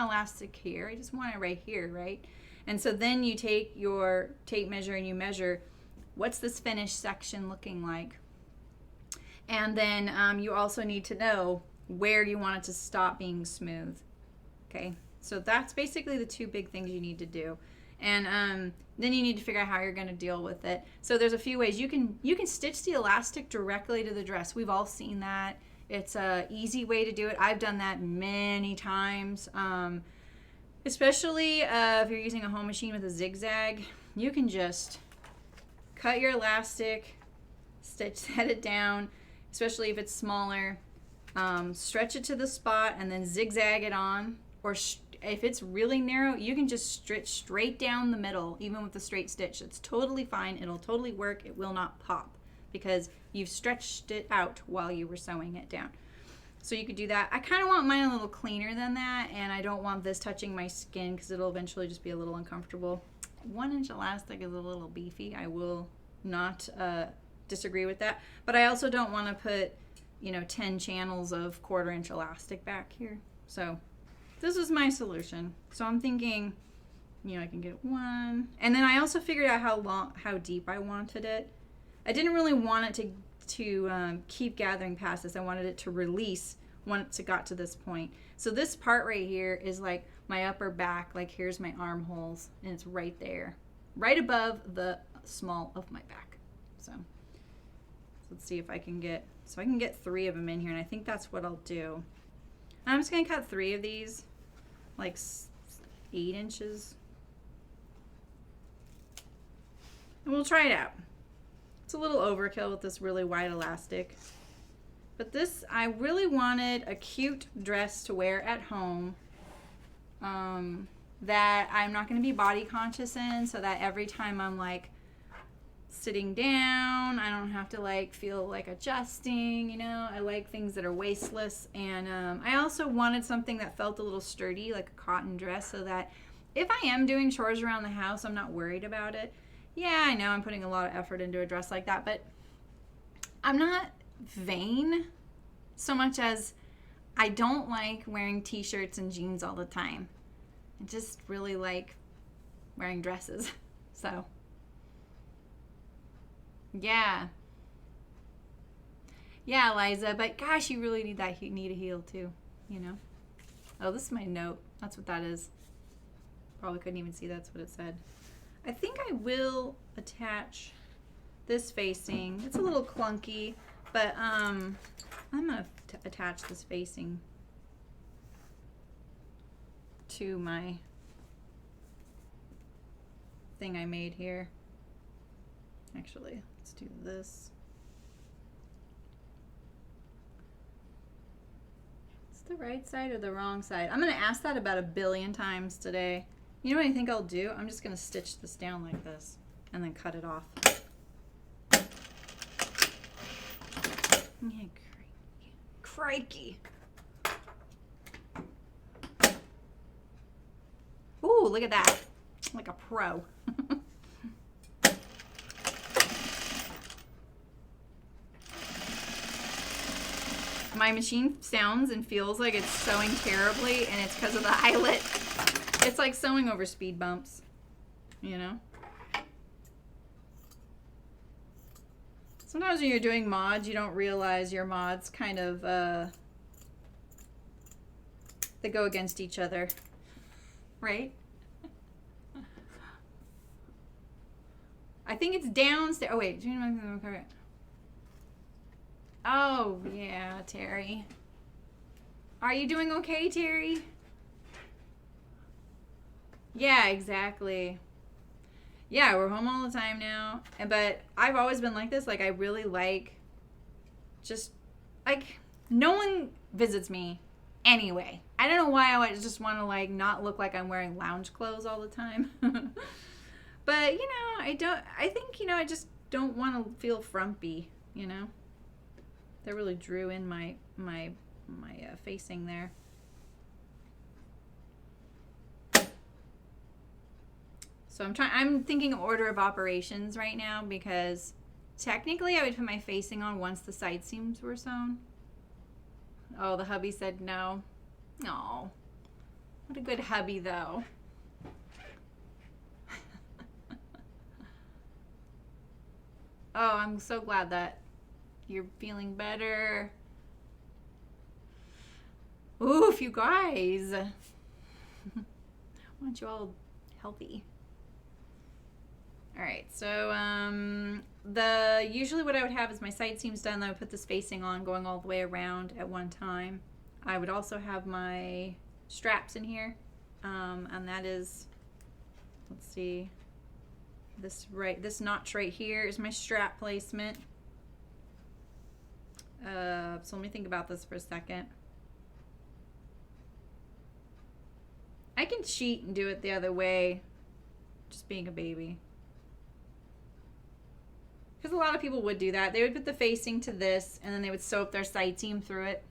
elastic here, I just want it right here, right? And so then you take your tape measure and you measure, what's this finished section looking like? And then you also need to know where you want it to stop being smooth. Okay, so that's basically the 2 big things you need to do. And then you need to figure out how you're going to deal with it. So there's a few ways. You can stitch the elastic directly to the dress. We've all seen that. It's a easy way to do it. I've done that many times. Especially if you're using a home machine with a zigzag, you can just cut your elastic, set it down, especially if it's smaller, stretch it to the spot and then zigzag it on. Or if it's really narrow, you can just stitch straight down the middle, even with a straight stitch. It's totally fine. It'll totally work. It will not pop because you've stretched it out while you were sewing it down. So you could do that. I kind of want mine a little cleaner than that, and I don't want this touching my skin because it'll eventually just be a little uncomfortable. 1 inch elastic is a little beefy. I will not disagree with that. But I also don't want to put, 10 channels of 1/4 inch elastic back here. So this was my solution. So I'm thinking, I can get 1. And then I also figured out how deep I wanted it. I didn't really want it to keep gathering past this. I wanted it to release once it got to this point. So this part right here is like my upper back, like here's my armholes, and it's right there, right above the small of my back. So let's see if I can get 3 of them in here, and I think that's what I'll do. I'm just gonna cut 3 of these, like 8 inches, and we'll try it out. It's a little overkill with this really wide elastic. But this, I really wanted a cute dress to wear at home that I'm not going to be body conscious in, so that every time I'm like sitting down, I don't have to feel like adjusting, I like things that are waistless. And I also wanted something that felt a little sturdy, like a cotton dress, so that if I am doing chores around the house, I'm not worried about it. Yeah, I know I'm putting a lot of effort into a dress like that, but I'm not vain so much as I don't like wearing t-shirts and jeans all the time. I just really like wearing dresses. So, yeah. Yeah, Eliza, but gosh, you really need a heel too, Oh, this is my note. That's what that is. Probably couldn't even see that's what it said. I think I will attach this facing. It's a little clunky, but I'm gonna attach this facing to my thing I made here. Actually, let's do this. It's the right side or the wrong side? I'm gonna ask that about 1 billion times today. You know what I think I'll do? I'm just gonna stitch this down like this and then cut it off. Yeah, crikey. Ooh, look at that. Like a pro. My machine sounds and feels like it's sewing terribly, and it's because of the eyelet. It's like sewing over speed bumps, you know? Sometimes when you're doing mods, you don't realize your mods kind of, they go against each other, right? I think it's downstairs. Oh, wait. Oh, yeah, Terry. Are you doing okay, Terry? Yeah, exactly. Yeah, we're home all the time now. But I've always been like this. Like, I really like just, like, no one visits me anyway. I don't know why I just want to, like, not look like I'm wearing lounge clothes all the time. But, you know, I think, you know, I just don't want to feel frumpy, you know? That really drew in my facing there. So I'm thinking order of operations right now, because technically I would put my facing on once the side seams were sewn. Oh, the hubby said no. Oh, what a good hubby though. Oh, I'm so glad that you're feeling better. Oof, you guys. I want you all healthy. All right, so usually what I would have is my side seams done. I would put this facing on, going all the way around at one time. I would also have my straps in here, and that is, let's see, this notch right here is my strap placement. So let me think about this for a second. I can cheat and do it the other way, just being a baby. Because a lot of people would do that. They would put the facing to this, and then they would sew up their side seam through it.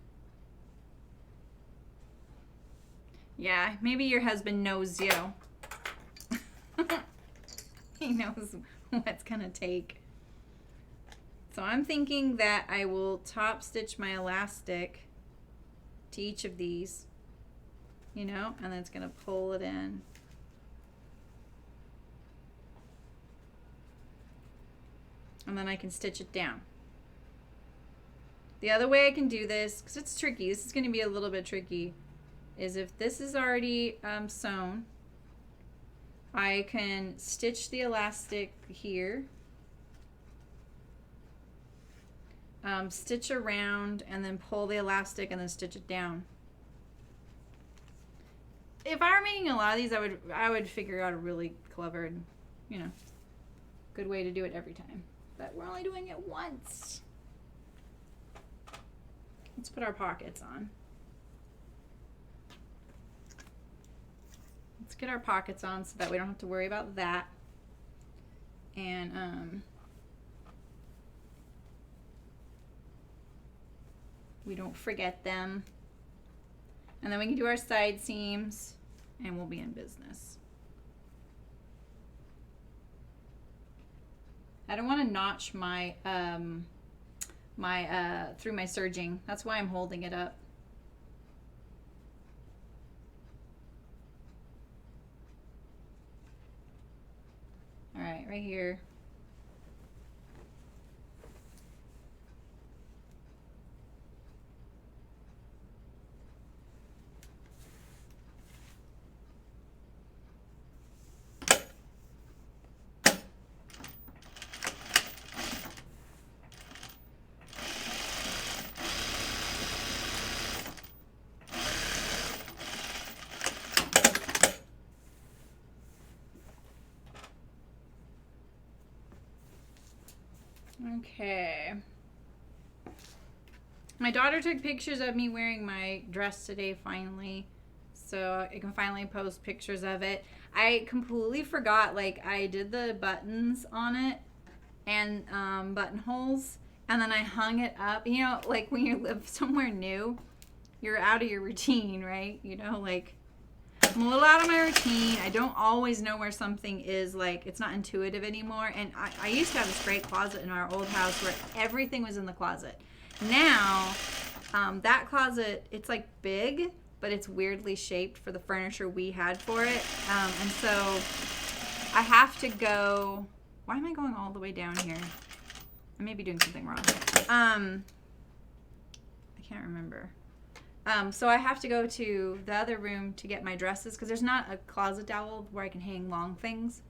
Yeah, maybe your husband knows you. He knows what it's gonna take. So I'm thinking that I will top stitch my elastic to each of these, you know, and then it's gonna pull it in. And then I can stitch it down. The other way I can do this, because it's tricky, this is going to be a little bit tricky, is if this is already sewn, I can stitch the elastic here, stitch around, and then pull the elastic and then stitch it down. If I were making a lot of these, I would figure out a really clever and, you know, good way to do it every time. But we're only doing it once. Let's put our pockets on. Let's get our pockets on so that we don't have to worry about that. And we don't forget them. And then we can do our side seams and we'll be in business. I don't want to notch my through my serging. That's why I'm holding it up. All right, right here. Okay. My daughter took pictures of me wearing my dress today finally. So I can finally post pictures of it. I completely forgot, like, I did the buttons on it and buttonholes, and then I hung it up. You know, like when you live somewhere new, you're out of your routine, right? You know, like, I'm a little out of my routine. I don't always know where something is. Like, it's not intuitive anymore. And I used to have this great closet in our old house where everything was in the closet. Now, that closet, it's like big, but it's weirdly shaped for the furniture we had for it. And so I have to go. Why am I going all the way down here? I may be doing something wrong. I can't remember. So I have to go to the other room to get my dresses because there's not a closet dowel where I can hang long things.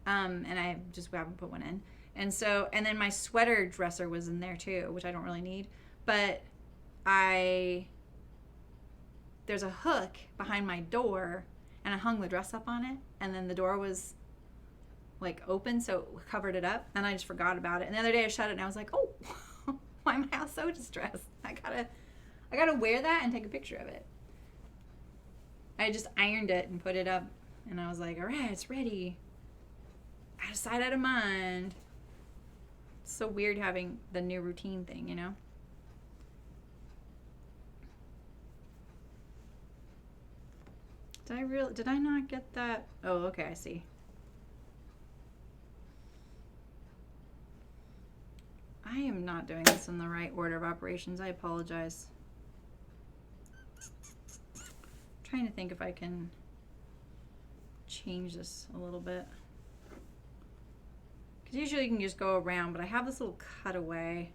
And I just haven't put one in. And so, and then my sweater dresser was in there too, which I don't really need. But there's a hook behind my door and I hung the dress up on it. And then the door was like open, so it covered it up. And I just forgot about it. And the other day I shut it and I was like, oh, why am I so distressed? I gotta wear that and take a picture of it. I just ironed it and put it up, and I was like, all right, it's ready. Out of sight, out of mind. It's so weird having the new routine thing, you know? Did I not get that? Oh, okay, I see. I am not doing this in the right order of operations. I apologize. Trying to think if I can change this a little bit, because usually you can just go around, but I have this little cutaway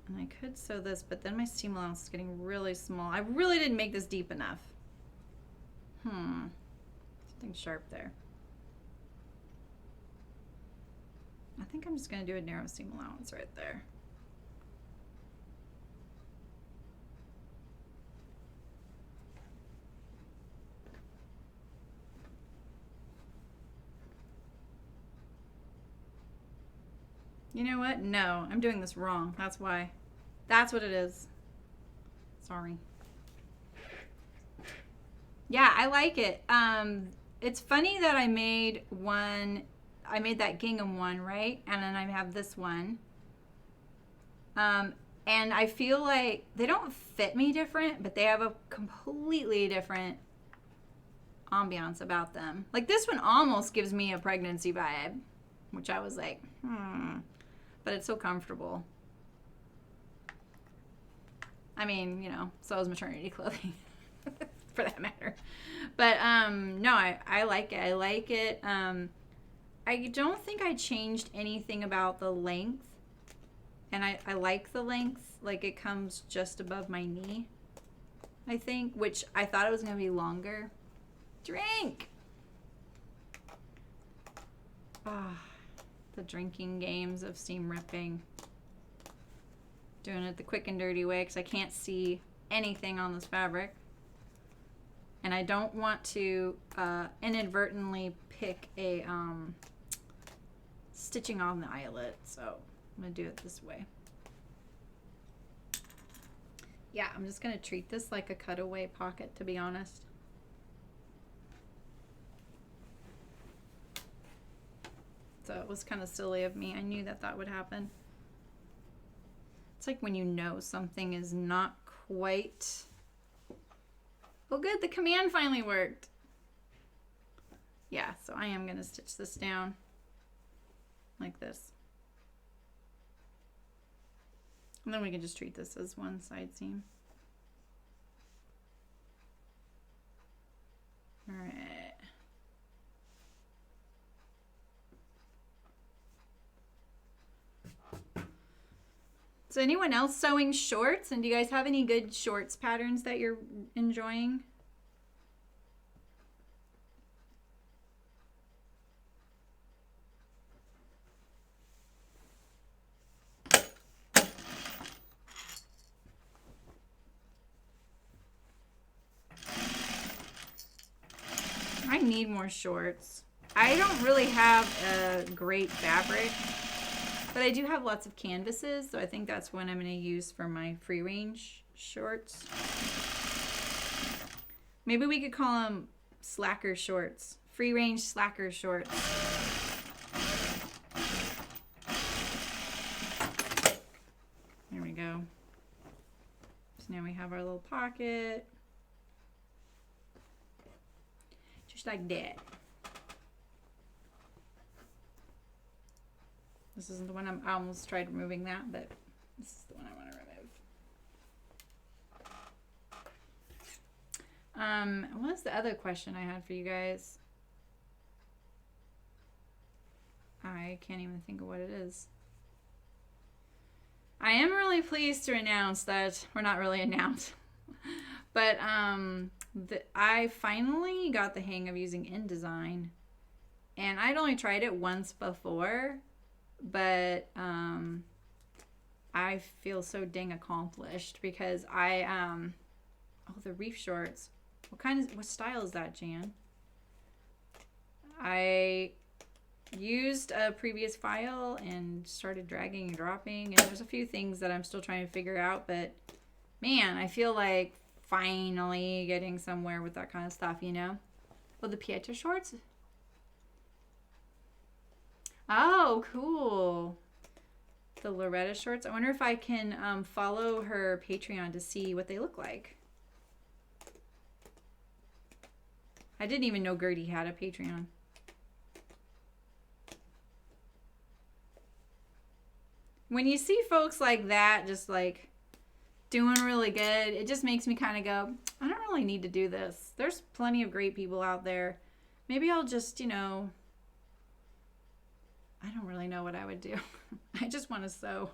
and I could sew this, but then my seam allowance is getting really small. I really didn't make this deep enough. Something sharp there. I think I'm just going to do a narrow seam allowance right there. You know what? No, I'm doing this wrong. That's why. That's what it is. Sorry. Yeah, I like it. It's funny that I made that gingham one, right? And then I have this one. And I feel like they don't fit me different, but they have a completely different ambiance about them. Like this one almost gives me a pregnancy vibe, which I was like, but it's so comfortable. I mean, you know, so is maternity clothing for that matter. But no, I like it. I like it. I don't think I changed anything about the length. And I like the length. Like it comes just above my knee, I think, which I thought it was going to be longer. Drink! The drinking games of seam ripping. Doing it the quick and dirty way because I can't see anything on this fabric. And I don't want to inadvertently pick a stitching on the eyelet. So I'm going to do it this way. Yeah, I'm just going to treat this like a cutaway pocket, to be honest. So it was kind of silly of me. I knew that would happen. It's like when you know something is not quite... Oh good, the command finally worked. Yeah, so I am going to stitch this down like this. And then we can just treat this as one side seam. All right. So anyone else sewing shorts? And do you guys have any good shorts patterns that you're enjoying? I need more shorts. I don't really have a great fabric, but I do have lots of canvases, so I think that's what I'm going to use for my free range shorts. Maybe we could call them slacker shorts. Free range slacker shorts. There we go. So now we have our little pocket. Just like that. This isn't the one I almost tried removing that, but this is the one I want to remove. What was the other question I had for you guys? I can't even think of what it is. I am really pleased to announce that, or not really announce, but I finally got the hang of using InDesign, and I'd only tried it once before, but I feel so dang accomplished because oh, the reef shorts. What style is that, Jan? I used a previous file and started dragging and dropping, and there's a few things that I'm still trying to figure out, but man, I feel like finally getting somewhere with that kind of stuff, you know? Well, the Pietra shorts. Oh, cool. The Loretta shorts. I wonder if I can follow her Patreon to see what they look like. I didn't even know Gertie had a Patreon. When you see folks like that just like doing really good, it just makes me kind of go, I don't really need to do this. There's plenty of great people out there. Maybe I'll just, you know, I don't really know what I would do. I just want to sew.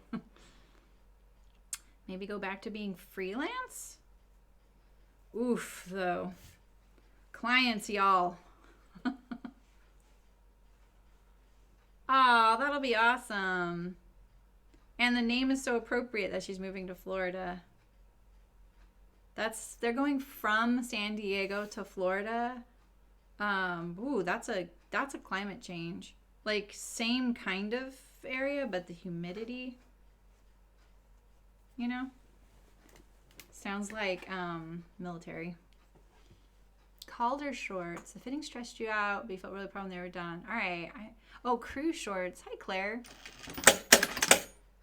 Maybe go back to being freelance? Oof, though. Clients, y'all. Oh, that'll be awesome. And the name is so appropriate that she's moving to Florida. They're going from San Diego to Florida. Ooh, that's a climate change. Like same kind of area, but the humidity, you know? Sounds like military. Calder shorts. The fitting stressed you out, but you felt really proud when they were done. All right. Oh, crew shorts. Hi, Claire.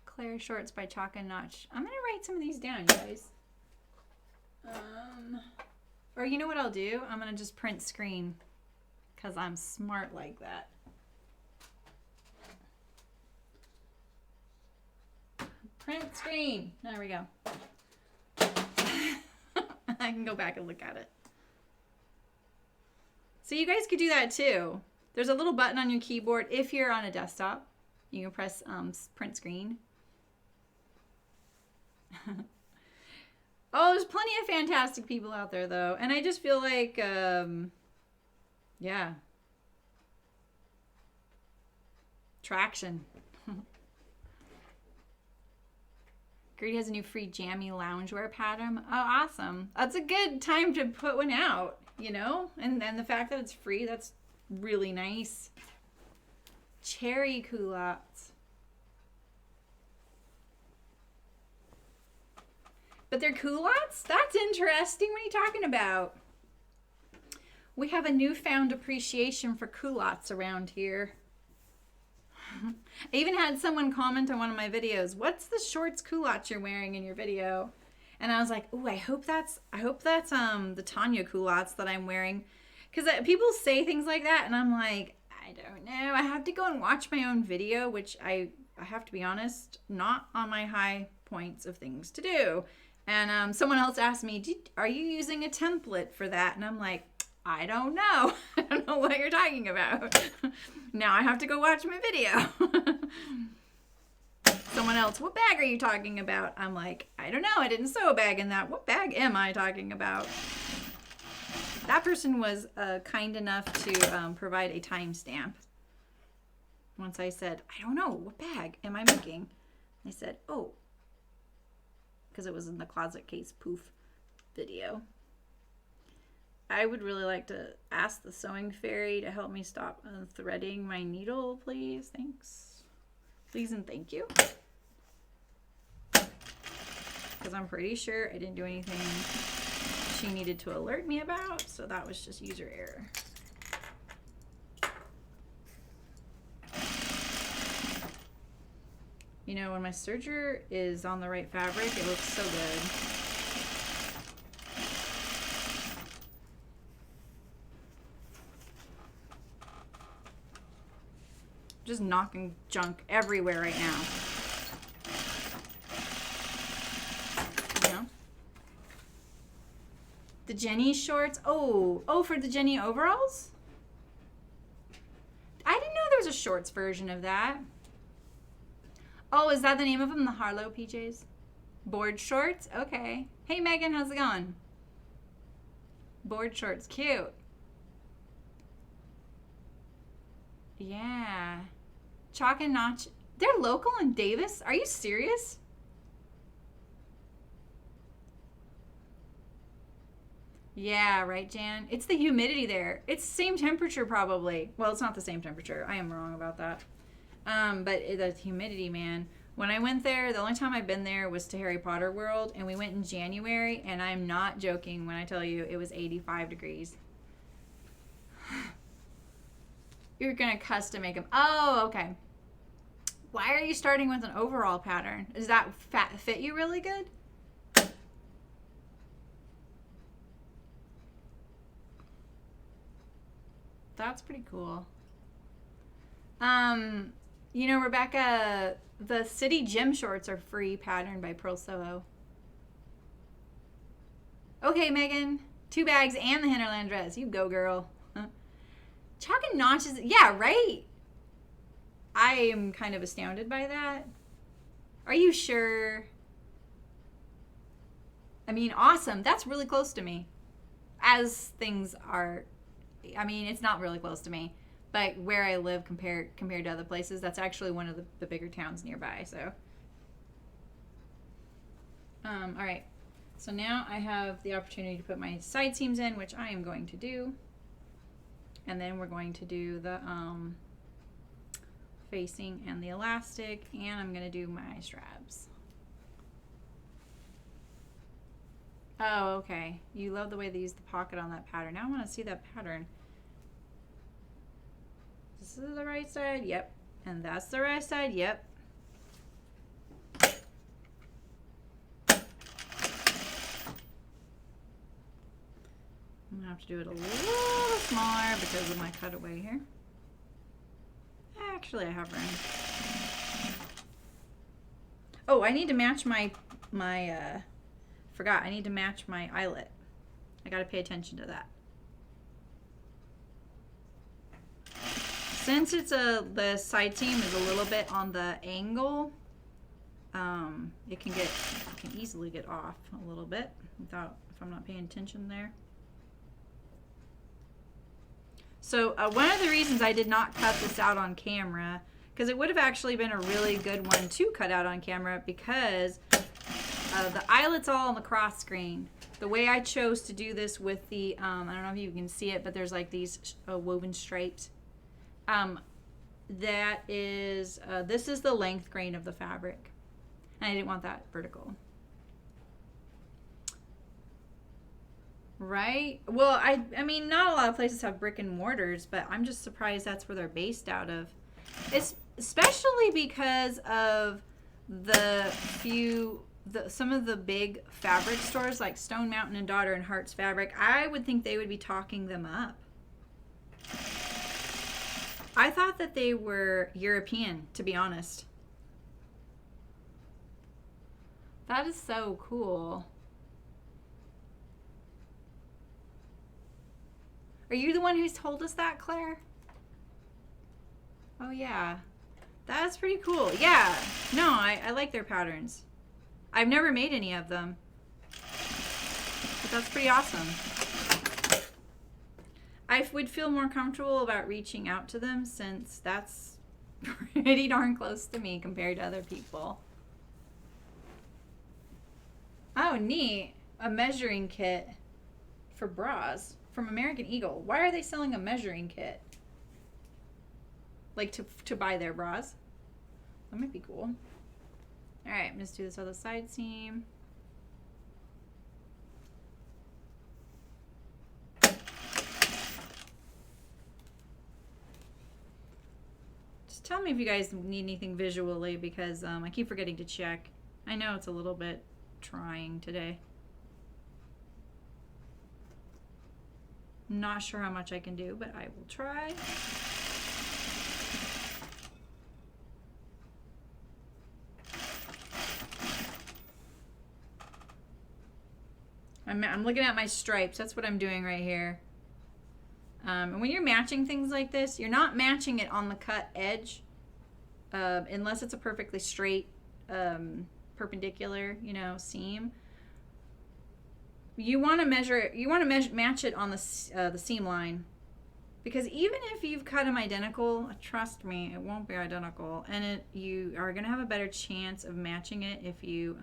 Claire shorts by Chalk and Notch. I'm going to write some of these down, you guys. Or you know what I'll do? I'm going to just print screen because I'm smart like that. Print screen. There we go. I can go back and look at it. So you guys could do that too. There's a little button on your keyboard. If you're on a desktop, you can press print screen. Oh, there's plenty of fantastic people out there though. And I just feel like, yeah. Traction. Gertie has a new free jammy loungewear pattern. Oh, awesome. That's a good time to put one out, you know? And then the fact that it's free, that's really nice. Cherry culottes. But they're culottes? That's interesting. What are you talking about? We have a newfound appreciation for culottes around here. I even had someone comment on one of my videos, what's the shorts culottes you're wearing in your video? And I was like, ooh, I hope that's the Tanya culottes that I'm wearing. Because people say things like that, and I'm like, I don't know. I have to go and watch my own video, which I have to be honest, not on my high points of things to do. And someone else asked me, are you using a template for that? And I'm like, I don't know. I don't know what you're talking about. Now I have to go watch my video. Someone else, what bag are you talking about? I'm like, I don't know. I didn't sew a bag in that. What bag am I talking about? That person was kind enough to provide a timestamp. Once I said, I don't know. What bag am I making? They said, oh, because it was in the closet case poof video. I would really like to ask the sewing fairy to help me stop threading my needle, please. Thanks. Please and thank you. Because I'm pretty sure I didn't do anything she needed to alert me about, so that was just user error. You know, when my serger is on the right fabric, it looks so good. Just knocking junk everywhere right now. Yeah. The Jenny shorts. Oh, for the Jenny overalls? I didn't know there was a shorts version of that. Oh, is that the name of them? The Harlow PJs? Board shorts? Okay. Hey, Megan, how's it going? Board shorts. Cute. Yeah. Chalk and Notch. They're local in Davis? Are you serious? Yeah, right, Jan? It's the humidity there. It's the same temperature probably. Well, it's not the same temperature. I am wrong about that. But the humidity, man. When I went there, the only time I've been there was to Harry Potter World, and we went in January, and I'm not joking when I tell you it was 85 degrees. You're going to custom make them. Oh, okay. Why are you starting with an overall pattern? Does that fit you really good? That's pretty cool. You know, Rebecca, the City Gym shorts are free, patterned by Pearl Soho. Okay, Megan. 2 bags and the Hinterland dress. You go, girl. Chalk and Notches. Yeah, right? I am kind of astounded by that. Are you sure? I mean, awesome. That's really close to me. As things are, I mean, it's not really close to me. But where I live compared to other places, that's actually one of the bigger towns nearby. So, all right. So now I have the opportunity to put my side seams in, which I am going to do. And then we're going to do the facing and the elastic, and I'm going to do my straps. Oh, okay. You love the way they use the pocket on that pattern. Now I want to see that pattern. This is the right side, yep. And that's the right side, yep. I'm gonna have to do it a little smaller because of my cutaway here. Actually, I have room. Oh, I need to match forgot, I need to match my eyelet. I gotta pay attention to that. Since it's the side seam is a little bit on the angle, it can easily get off a little bit if I'm not paying attention there. So one of the reasons I did not cut this out on camera, because it would have actually been a really good one to cut out on camera, because the eyelet's all on the cross screen. The way I chose to do this with the, I don't know if you can see it, but there's like these woven stripes. That is, this is the length grain of the fabric. And I didn't want that vertical. Right? Well, I mean, not a lot of places have brick and mortars, but I'm just surprised that's where they're based out of. It's especially because of some of the big fabric stores like Stone Mountain and Daughter and Hearts Fabric. I would think they would be talking them up. I thought that they were European, to be honest. That is so cool. Are you the one who's told us that, Claire? Oh, yeah. That's pretty cool. Yeah. No, I like their patterns. I've never made any of them. But that's pretty awesome. I would feel more comfortable about reaching out to them since that's pretty darn close to me compared to other people. Oh, neat. A measuring kit for bras. from American Eagle. Why are they selling a measuring kit? Like to buy their bras? That might be cool. All right, let's do this other side seam. Just tell me if you guys need anything visually, because I keep forgetting to check. I know it's a little bit trying today. I'm not sure how much I can do, but I will try. I'm looking at my stripes. That's what I'm doing right here. And when you're matching things like this, you're not matching it on the cut edge, unless it's a perfectly straight, perpendicular, you know, seam. You want to measure it. You want to match it on the seam line, because even if you've cut them identical, trust me, it won't be identical, and you are gonna have a better chance of matching it if you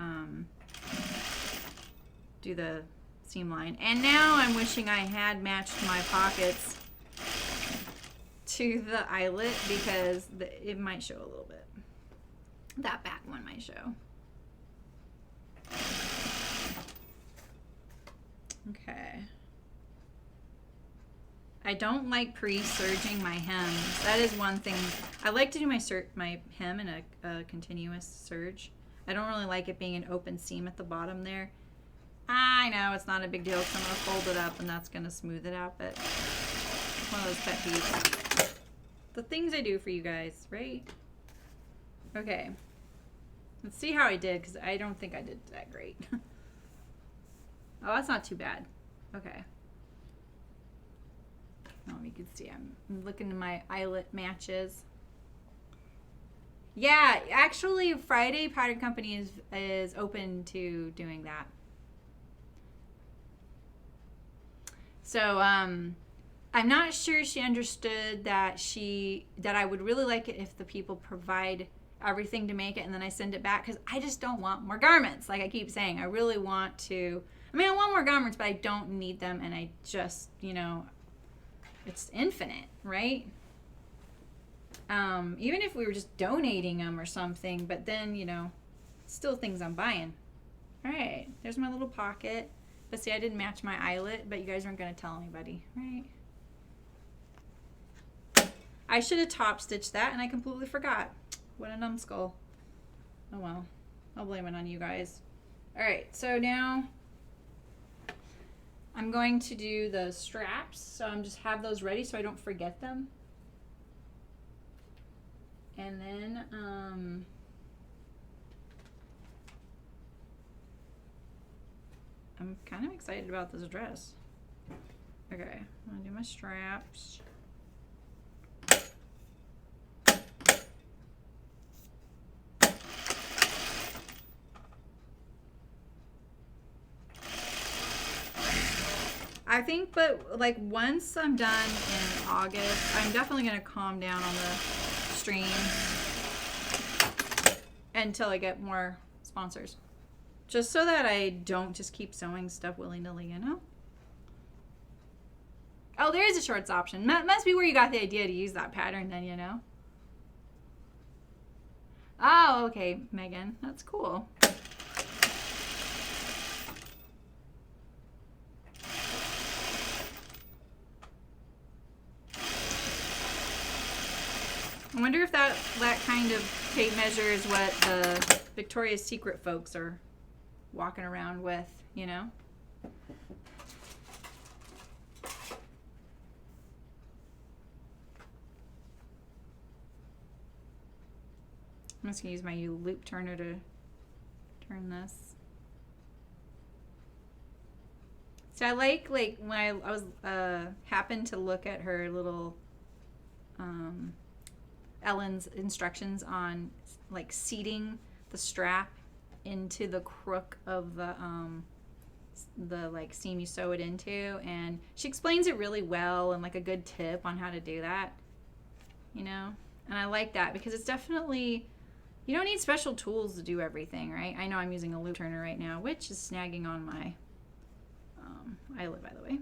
do the seam line. And now I'm wishing I had matched my pockets to the eyelet, because it might show a little bit. That back one might show. Okay. I don't like pre-serging my hems. That is one thing. I like to do my hem in a continuous serge. I don't really like it being an open seam at the bottom there. I know it's not a big deal because I'm going to fold it up and that's going to smooth it out, but it's one of those pet peeves. The things I do for you guys, right? Okay. Let's see how I did, because I don't think I did that great. Oh, that's not too bad. Okay. Oh, you can see I'm looking at my eyelet matches. Yeah, actually Friday Pattern Company is open to doing that. So I'm not sure she understood that I would really like it if the people provide everything to make it and then I send it back, because I just don't want more garments. Like I keep saying, I really want to, I mean, I want more garments, but I don't need them, and I just, you know, it's infinite, right? Even if we were just donating them or something, but then, you know, still things I'm buying. All right, there's my little pocket. But see, I didn't match my eyelet, but you guys aren't going to tell anybody, right? I should have top stitched that, and I completely forgot. What a numbskull. Oh well, I'll blame it on you guys. All right, so now I'm going to do the straps. So I'm just have those ready so I don't forget them. And then I'm kind of excited about this dress. Okay, I'm gonna do my straps. I think, but like once I'm done in August, I'm definitely gonna calm down on the stream until I get more sponsors. Just so that I don't just keep sewing stuff willy-nilly, you know? Oh, there is a shorts option. Must be where you got the idea to use that pattern then, you know? Oh, okay, Megan. That's cool. I wonder if that kind of tape measure is what the Victoria's Secret folks are walking around with, you know? I'm just gonna use my loop turner to turn this. So I like when I was happened to look at her little Ellen's instructions on like seating the strap into the crook of the like seam you sew it into, and she explains it really well and like a good tip on how to do that, you know? And I like that because it's definitely, you don't need special tools to do everything, right? I know I'm using a loop turner right now, which is snagging on my eyelet, by the way.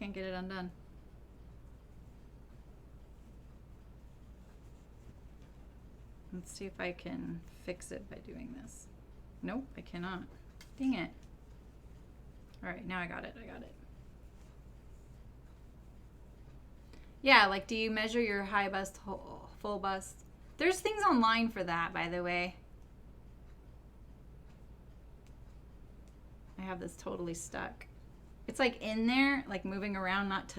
can't get it undone. Let's see if I can fix it by doing this. Nope, I cannot. Dang it. All right, now I got it. Yeah, like, do you measure your high bust, full bust? There's things online for that, by the way. I have this totally stuck. It's like in there, like moving around, not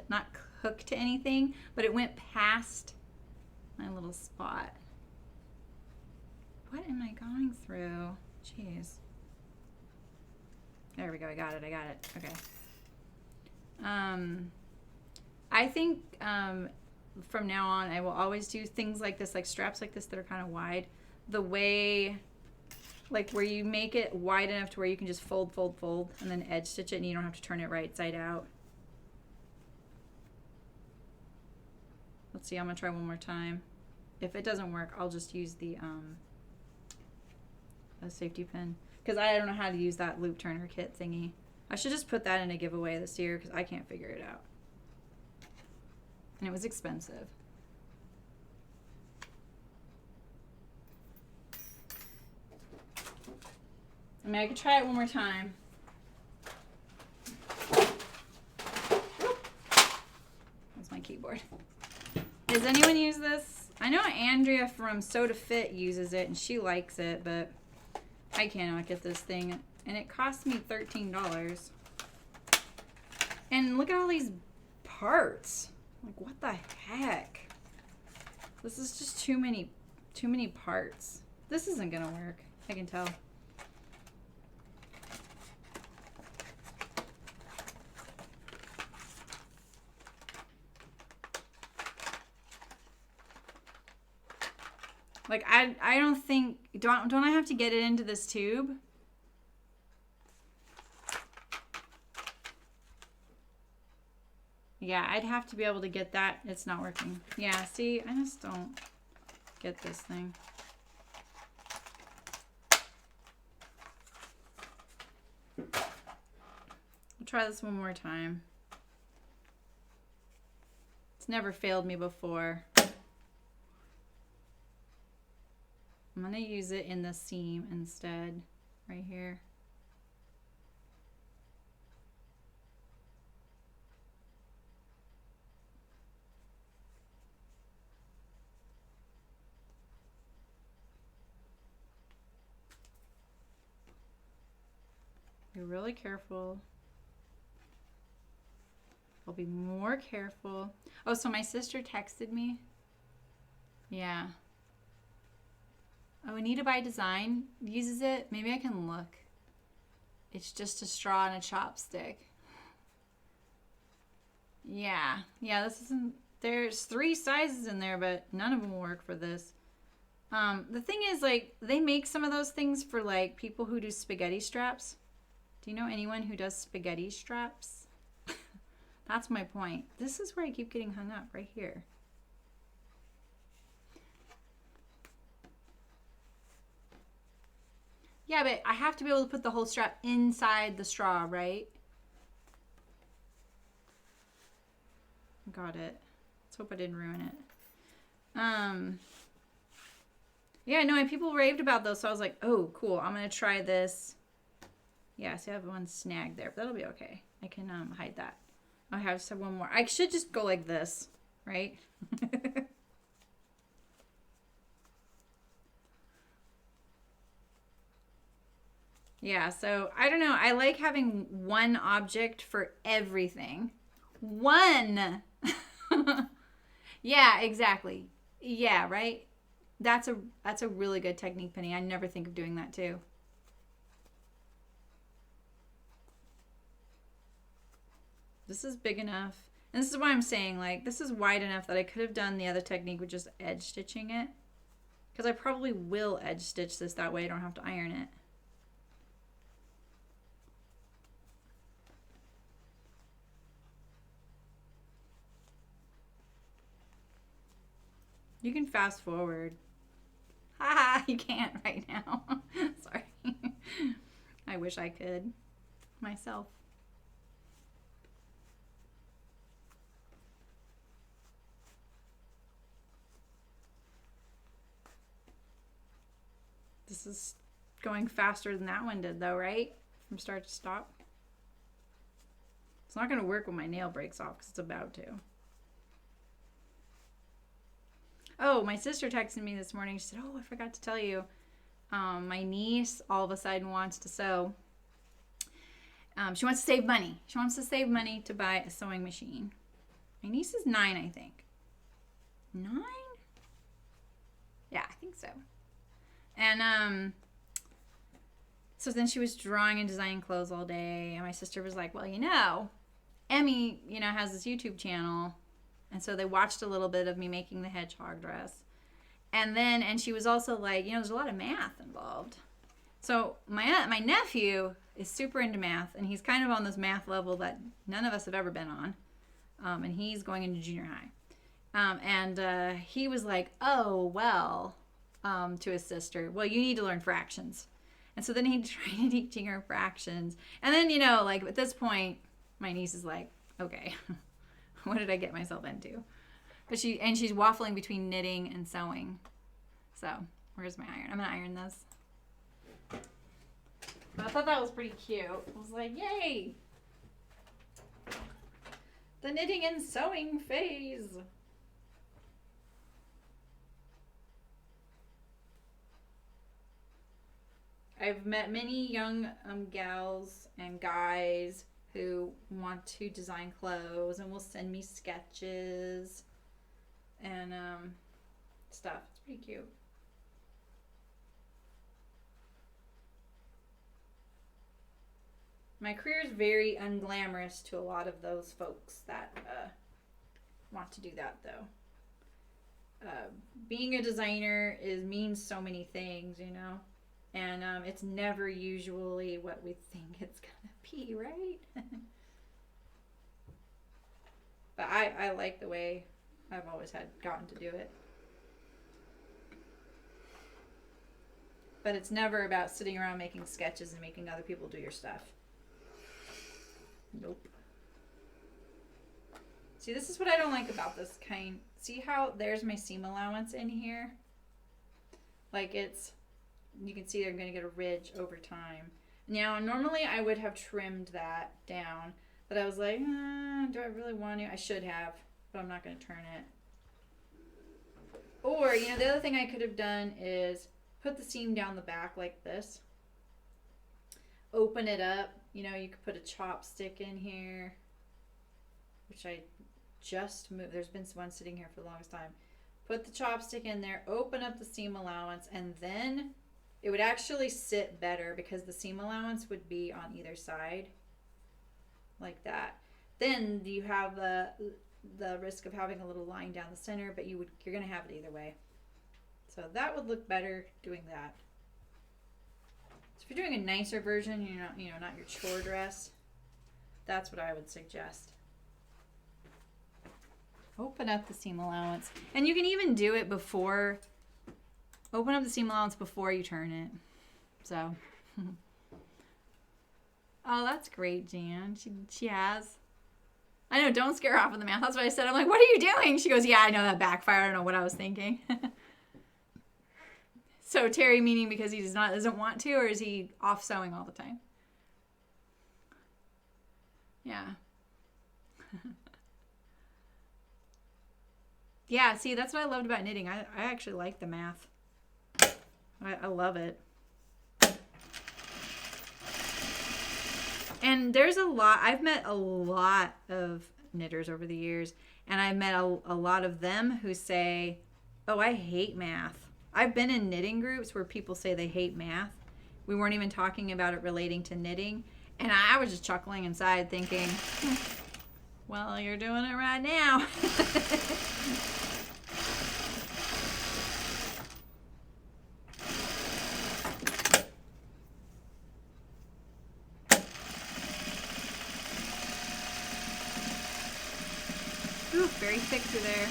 hooked to anything, but it went past my little spot. What am I going through? Jeez. There we go. I got it. Okay. I think from now on, I will always do things like this, like straps like this that are kind of wide. The way, like where you make it wide enough to where you can just fold, and then edge stitch it, and you don't have to turn it right side out. Let's see. I'm gonna try one more time. If it doesn't work, I'll just use the safety pin, because I don't know how to use that loop turner kit thingy. I should just put that in a giveaway this year, because I can't figure it out. And it was expensive. I mean, I could try it one more time. That's my keyboard. Does anyone use this? I know Andrea from Sew to Fit uses it, and she likes it, but I cannot get this thing. And it cost me $13. And look at all these parts. Like, what the heck? This is just too many parts. This isn't gonna work. I can tell. Like, I don't think, don't I have to get it into this tube? Yeah, I'd have to be able to get that. It's not working. Yeah, see, I just don't get this thing. I'll try this one more time. It's never failed me before. I'm going to use it in the seam instead, right here. Be really careful. I'll be more careful. Oh, so my sister texted me. Yeah. Oh, Anita by Design uses it. Maybe I can look. It's just a straw and a chopstick. Yeah. Yeah, this isn't... There's 3 sizes in there, but none of them will work for this. The thing is, like, they make some of those things for, like, people who do spaghetti straps. Do you know anyone who does spaghetti straps? That's my point. This is where I keep getting hung up, right here. Yeah, but I have to be able to put the whole strap inside the straw, right? Got it. Let's hope I didn't ruin it. Yeah, no, and people raved about those, so I was like, oh, cool. I'm going to try this. Yeah, so I have one snag there, but that'll be okay. I can hide that. I have one more. I should just go like this, right? Yeah, so I don't know. I like having one object for everything. One. Yeah, exactly. Yeah, right? That's a really good technique, Penny. I never think of doing that too. This is big enough. And this is why I'm saying, like, this is wide enough that I could have done the other technique with just edge stitching it. Because I probably will edge stitch this, that way I don't have to iron it. You can fast forward. Haha, you can't right now. Sorry. I wish I could myself. This is going faster than that one did though, right? From start to stop. It's not going to work when my nail breaks off because it's about to. Oh, my sister texted me this morning. She said, oh, I forgot to tell you. My niece all of a sudden wants to sew. She wants to save money. She wants to save money to buy a sewing machine. My niece is 9, I think. 9? Yeah, I think so. And so then she was drawing and designing clothes all day. And my sister was like, well, Emmy, has this YouTube channel. And so they watched a little bit of me making the hedgehog dress. And she was also like, there's a lot of math involved. So my nephew is super into math, and he's kind of on this math level that none of us have ever been on. And he's going into junior high. He was like, oh, well, to his sister, well, you need to learn fractions. And so then he tried teaching her fractions. And then, at this point, my niece is like, okay, what did I get myself into? But she's waffling between knitting and sewing. So, where's my iron? I'm going to iron this. But I thought that was pretty cute. I was like, yay! The knitting and sewing phase. I've met many young gals and guys who want to design clothes and will send me sketches and stuff. It's pretty cute. My career is very unglamorous to a lot of those folks that want to do that, though. Being a designer means so many things, and it's never usually what we think it's gonna be, right? But I like the way I've always gotten to do it. But it's never about sitting around making sketches and making other people do your stuff. Nope. See, this is what I don't like about this kind. See how there's my seam allowance in here? Like you can see they're going to get a ridge over time. Now, normally I would have trimmed that down, but I was like, do I really want to? I should have, but I'm not going to turn it. Or, the other thing I could have done is put the seam down the back like this. Open it up. You could put a chopstick in here, which I just moved. There's been one sitting here for the longest time. Put the chopstick in there, open up the seam allowance, and then it would actually sit better because the seam allowance would be on either side, like that. Then you have the risk of having a little line down the center, but you're going to have it either way. So that would look better doing that. So if you're doing a nicer version, not your chore dress, that's what I would suggest. Open up the seam allowance. And you can even do it before, open up the seam allowance before you turn it. So, oh, that's great, Jan. She has. I know, don't scare her off with the math. That's what I said. I'm like, what are you doing? She goes, yeah, I know that backfired. I don't know what I was thinking. So Terry, meaning because he doesn't want to, or is he off sewing all the time? Yeah. Yeah, see, that's what I loved about knitting. I actually like the math. I love it. And there's I've met a lot of knitters over the years, and I've met a lot of them who say, oh, I hate math. I've been in knitting groups where people say they hate math. We weren't even talking about it relating to knitting. And I was just chuckling inside thinking, well, you're doing it right now. Ooh, very thick through there.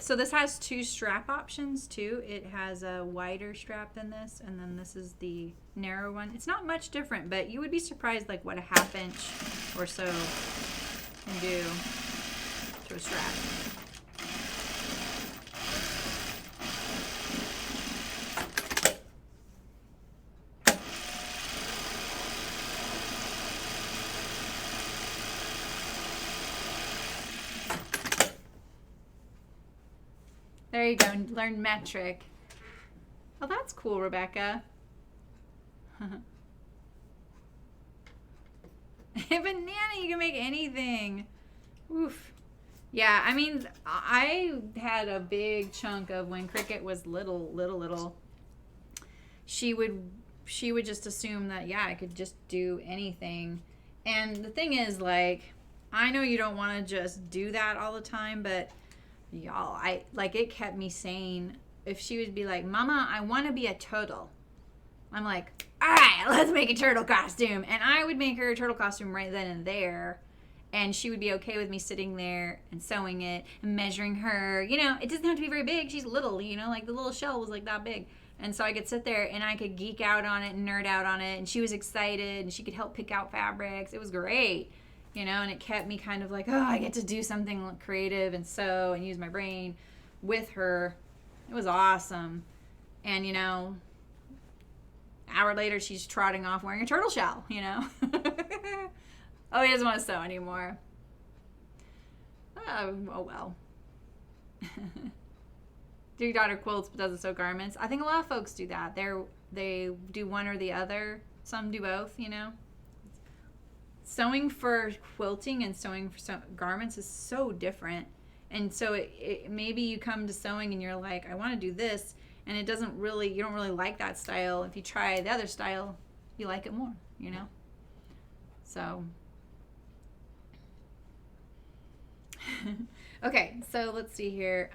So this has 2 strap options too. It has a wider strap than this, and then this is the narrow one. It's not much different, but you would be surprised like what a 1/2 inch or so can do to a strap. There you go. Learn metric. Oh, that's cool, Rebecca. Banana, you can make anything. Oof. Yeah, I mean, I had a big chunk of when Cricket was little. She would just assume that, yeah, I could just do anything. And the thing is, like, I know you don't want to just do that all the time, but y'all, it kept me sane. If she would be like, Mama, I want to be a turtle. I'm like, all right, let's make a turtle costume. And I would make her a turtle costume right then and there. And she would be okay with me sitting there and sewing it and measuring her. You know, it doesn't have to be very big. She's little, you know, like the little shell was like that big. And so I could sit there and I could geek out on it and nerd out on it. And she was excited and she could help pick out fabrics. It was great, you know, and it kept me kind of like, oh, I get to do something creative and sew and use my brain with her. It was awesome. And, you know, an hour later, she's trotting off wearing a turtle shell, you know. Oh, he doesn't want to sew anymore. Oh well. Your daughter quilts but doesn't sew garments. I think a lot of folks do that. They do one or the other. Some do both, you know. Sewing for quilting and sewing for garments is so different. And so maybe you come to sewing and you're like, I want to do this, and you don't really like that style. If you try the other style, you like it more, you know. So okay, so let's see here.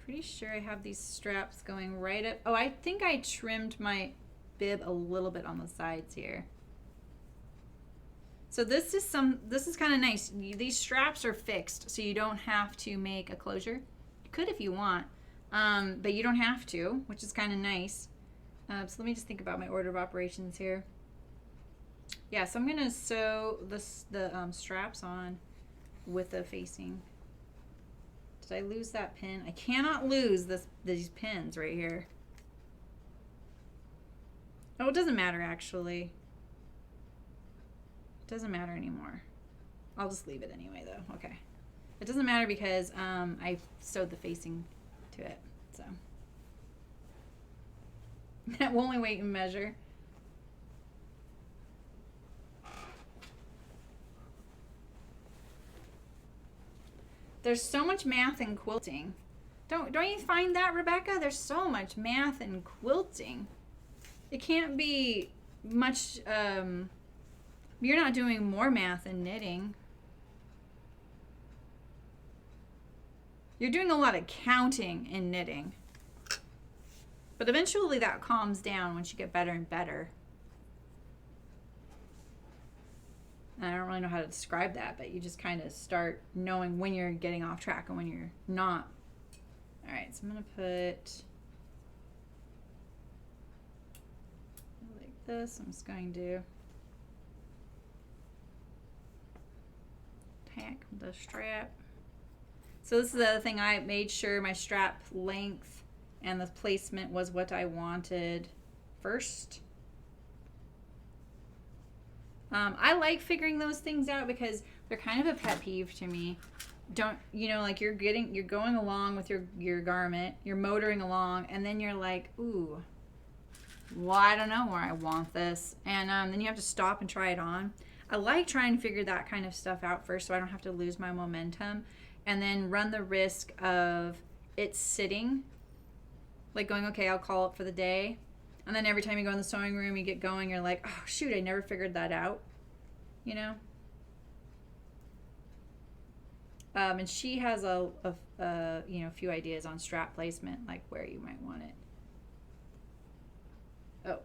Pretty sure I have these straps going right up. Oh, I think I trimmed my bib a little bit on the sides here. So this is kind of nice. These straps are fixed, so you don't have to make a closure. You could if you want, but you don't have to, which is kind of nice. So let me just think about my order of operations here. Yeah, so I'm gonna sew the straps on with the facing. Did I lose that pin? I cannot lose these pins right here. Oh, it doesn't matter actually. It doesn't matter anymore. I'll just leave it anyway though. Okay. It doesn't matter because I sewed the facing to it. So that will only weight and measure. There's so much math in quilting. Don't you find that, Rebecca? There's so much math in quilting. It can't be much. You're not doing more math in knitting. You're doing a lot of counting in knitting. But eventually that calms down once you get better and better. I don't really know how to describe that, but you just kind of start knowing when you're getting off track and when you're not. All right, so I'm going to put like this. I'm just going to tack the strap. So this is the other thing. I made sure my strap length and the placement was what I wanted first. I like figuring those things out because they're kind of a pet peeve to me. Like you're going along with your garment, you're motoring along, and then you're like, ooh, well, I don't know where I want this. And then you have to stop and try it on. I like trying to figure that kind of stuff out first so I don't have to lose my momentum and then run the risk of it sitting, like going, okay, I'll call it for the day. And then every time you go in the sewing room, you get going, you're like, oh, shoot, I never figured that out, you know? And she has a few ideas on strap placement, like where you might want it. Oh,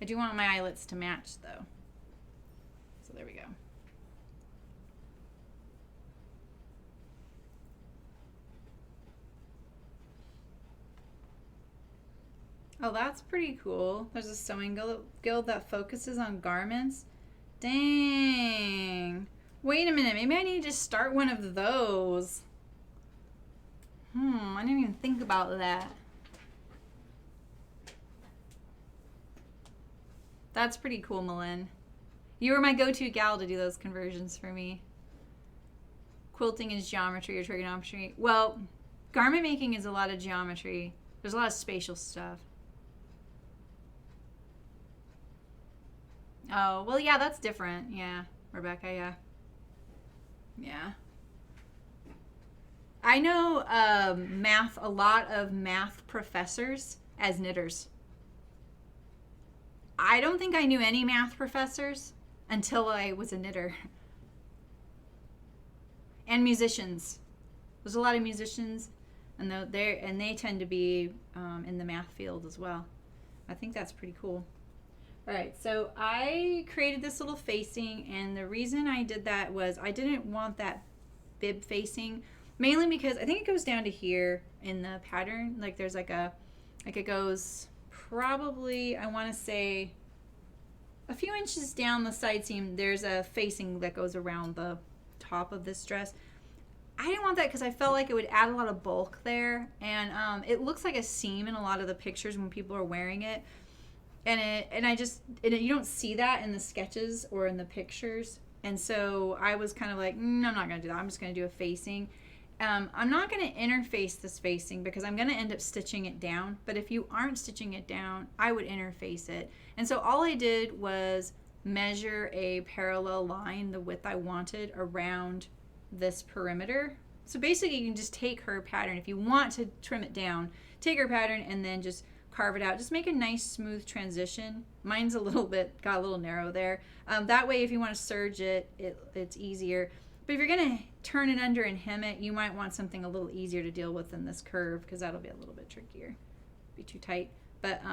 I do want my eyelets to match, though. So there we go. Oh, that's pretty cool. There's a sewing guild that focuses on garments. Dang. Wait a minute. Maybe I need to start one of those. I didn't even think about that. That's pretty cool, Malin. You were my go-to gal to do those conversions for me. quilting is geometry or trigonometry. Well, garment making is a lot of geometry. There's a lot of spatial stuff. Oh, well, yeah, that's different. Yeah, Rebecca, yeah. Yeah. I know a lot of math professors as knitters. I don't think I knew any math professors until I was a knitter. And musicians. There's a lot of musicians, and they tend to be in the math field as well. I think that's pretty cool. All right, so I created this little facing, and the reason I did that was I didn't want that bib facing, mainly because I think it goes down to here in the pattern. Like there's like it goes probably, I want to say, a few inches down the side seam. There's a facing that goes around the top of this dress. I didn't want that because I felt like it would add a lot of bulk there, and it looks like a seam in a lot of the pictures when people are wearing it. And you don't see that in the sketches or in the pictures. And so I was kind of like, I'm not going to do that. I'm just going to do a facing. I'm not going to interface this facing because I'm going to end up stitching it down. But if you aren't stitching it down, I would interface it. And so all I did was measure a parallel line, the width I wanted, around this perimeter. So basically you can just take her pattern. If you want to trim it down, take her pattern and then just carve it out. Just make a nice smooth transition. Mine's got a little narrow there. That way if you want to serge it's easier. But if you're going to turn it under and hem it, you might want something a little easier to deal with than this curve, because that'll be a little bit trickier. Be too tight. But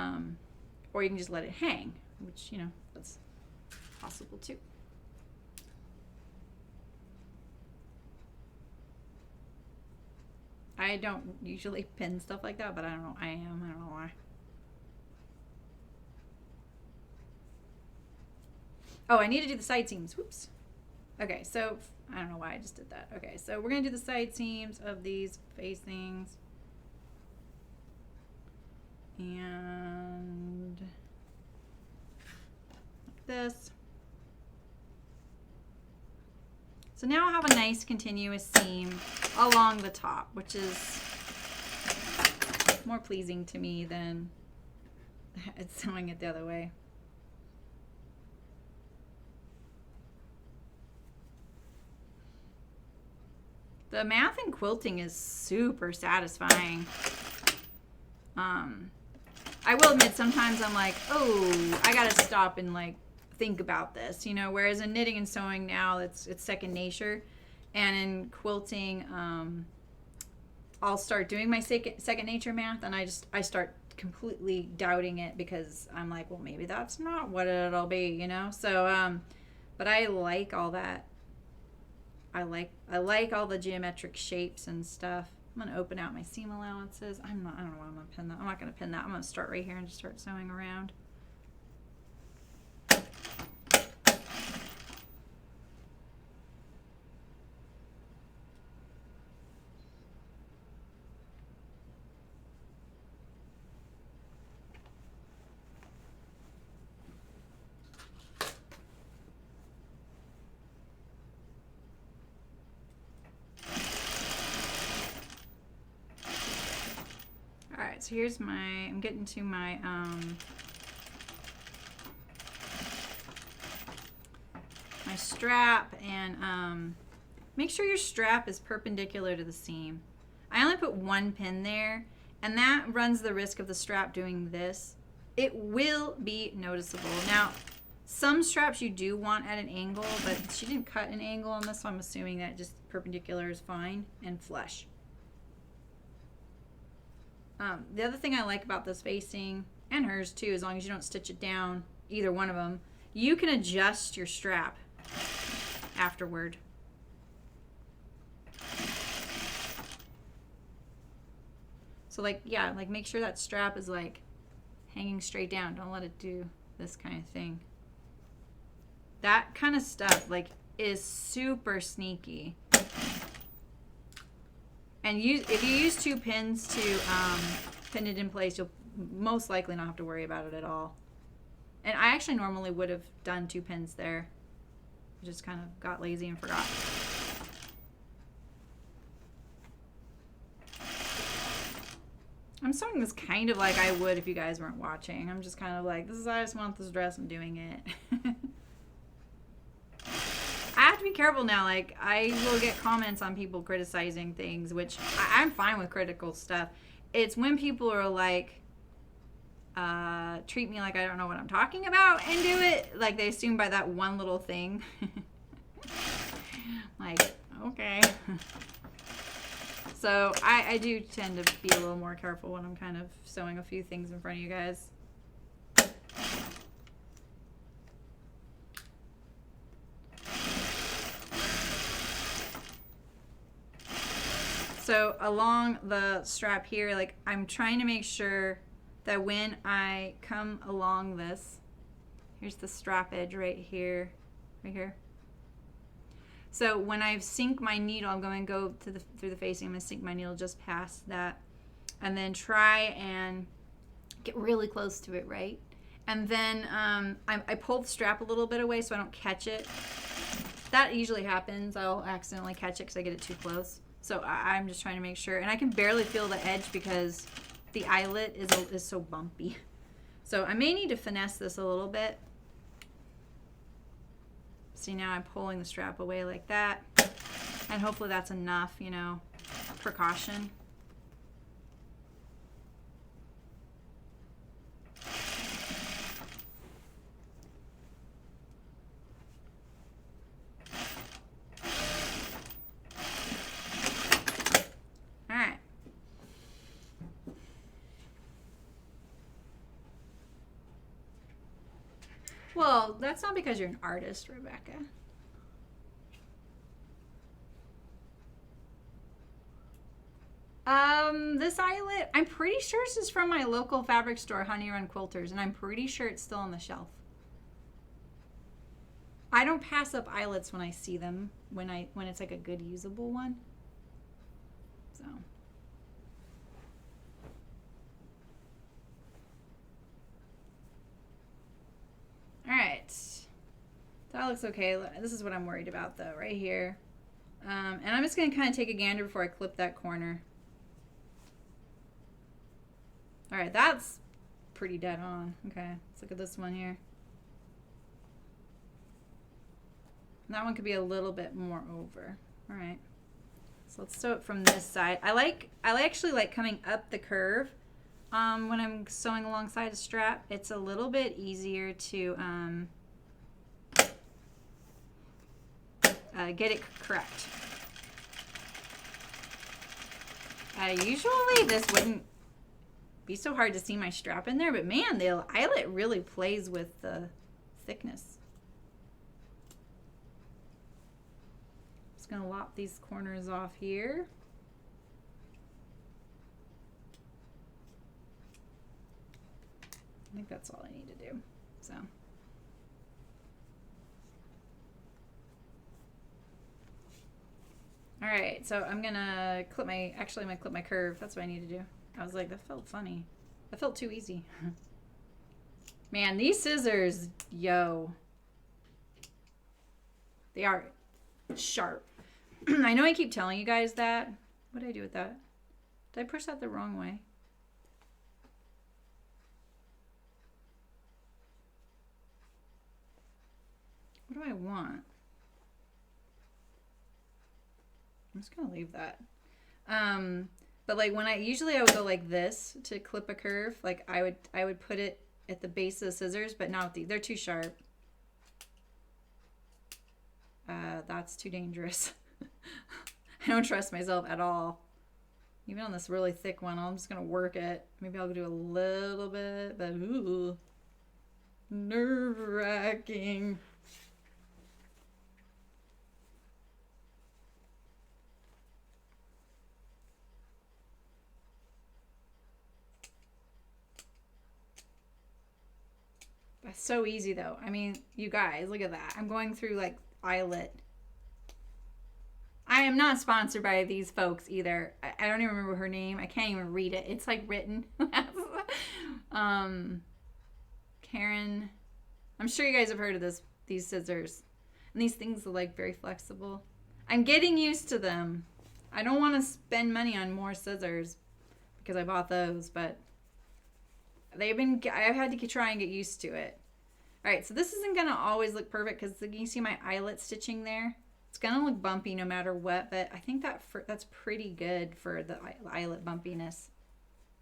or you can just let it hang, which, that's possible too. I don't usually pin stuff like that, but I don't know. I don't know why. Oh, I need to do the side seams. Whoops. Okay, so I don't know why I just did that. Okay, so we're going to do the side seams of these facings. And like this. So now I have a nice continuous seam along the top, which is more pleasing to me than sewing it the other way. The math in quilting is super satisfying. I will admit sometimes I'm like, oh, I gotta stop and like think about this, whereas in knitting and sewing now it's second nature, and in quilting I'll start doing my second nature math and I start completely doubting it because I'm like, well, maybe that's not what it'll be, so but I like all that. I like all the geometric shapes and stuff. I'm gonna open out my seam allowances. I don't know why I'm gonna pin that. I'm not gonna pin that. I'm gonna start right here and just start sewing around. So here's I'm getting to my my strap, and make sure your strap is perpendicular to the seam. I only put one pin there, and that runs the risk of the strap doing this. It will be noticeable. Now, some straps you do want at an angle, but she didn't cut an angle on this, so I'm assuming that just perpendicular is fine and flush. The other thing I like about this facing, and hers too, as long as you don't stitch it down, either one of them, you can adjust your strap afterward. So make sure that strap is like hanging straight down. Don't let it do this kind of thing. That kind of stuff is super sneaky. And if you use two pins to pin it in place, you'll most likely not have to worry about it at all. And I actually normally would have done two pins there. I just kind of got lazy and forgot. I'm sewing this kind of like I would if you guys weren't watching. I'm just kind of like, I just want this dress, I'm doing it. I have to be careful now. Like, I will get comments on people criticizing things, which I'm fine with critical stuff. It's when people are like, treat me like I don't know what I'm talking about and do it. Like, they assume by that one little thing. Like, okay. So I do tend to be a little more careful when I'm kind of sewing a few things in front of you guys. So along the strap here, like I'm trying to make sure that when I come along this, here's the strap edge right here, right here. So when I sink my needle, I'm going to go to through the facing. I'm going to sink my needle just past that, and then try and get really close to it, right? And then I pull the strap a little bit away so I don't catch it. That usually happens. I'll accidentally catch it because I get it too close. So I'm just trying to make sure, and I can barely feel the edge because the eyelet is so bumpy. So I may need to finesse this a little bit. See, now I'm pulling the strap away like that, and hopefully that's enough, you know, precaution. All right. Well, that's not because you're an artist, Rebecca. This eyelet, I'm pretty sure this is from my local fabric store, Honey Run Quilters, and I'm pretty sure it's still on the shelf. I don't pass up eyelets when I see them, when it's like a good usable one. So. All right, that looks okay. This is what I'm worried about though, right here. And I'm just gonna kind of take a gander before I clip that corner. All right, that's pretty dead on. Okay, let's look at this one here. And that one could be a little bit more over. All right, so let's sew it from this side. I actually like coming up the curve. When I'm sewing alongside a strap, it's a little bit easier to get it correct. Usually this wouldn't be so hard to see my strap in there, but man, the eyelet really plays with the thickness. Just gonna lop these corners off here. I think that's all I need to do. So. All right, so I'm gonna clip my, actually I'm gonna clip my curve. That's what I need to do. I was like, that felt funny. That felt too easy. Man, these scissors, yo. They are sharp. I know I keep telling you guys that. What did I do with that? Did I push that the wrong way? What do I want? I'm just gonna leave that. But like when usually I would go like this to clip a curve. Like I would put it at the base of the scissors, but not with these. They're too sharp. That's too dangerous. I don't trust myself at all. Even on this really thick one, I'm just gonna work it. Maybe I'll do a little bit, but ooh, nerve-wracking. That's so easy though. I mean, you guys, look at that. I'm going through like eyelet. I am not sponsored by these folks either. I don't even remember her name. I can't even read it. It's like written. Karen. I'm sure you guys have heard of these scissors. And these things are like very flexible. I'm getting used to them. I don't want to spend money on more scissors. because I bought those, but I've had to try and get used to it. All right, so this isn't gonna always look perfect because you see my eyelet stitching there. It's gonna look bumpy no matter what, but I think that's pretty good for the eyelet bumpiness.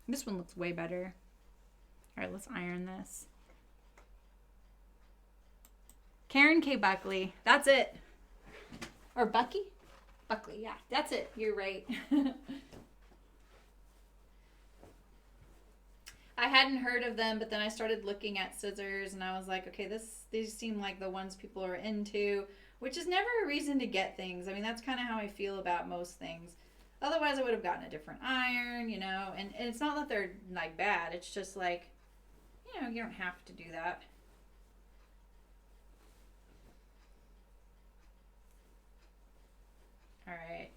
This one looks way better. All right, let's iron this. Karen K. Buckley, that's it. Or Bucky? Buckley, yeah, that's it. You're right. I hadn't heard of them, but then I started looking at scissors and I was like, okay, these seem like the ones people are into, which is never a reason to get things. I mean, that's kind of how I feel about most things. Otherwise, I would have gotten a different iron, you know, and it's not that they're like bad. It's just like, you know, you don't have to do that. All right.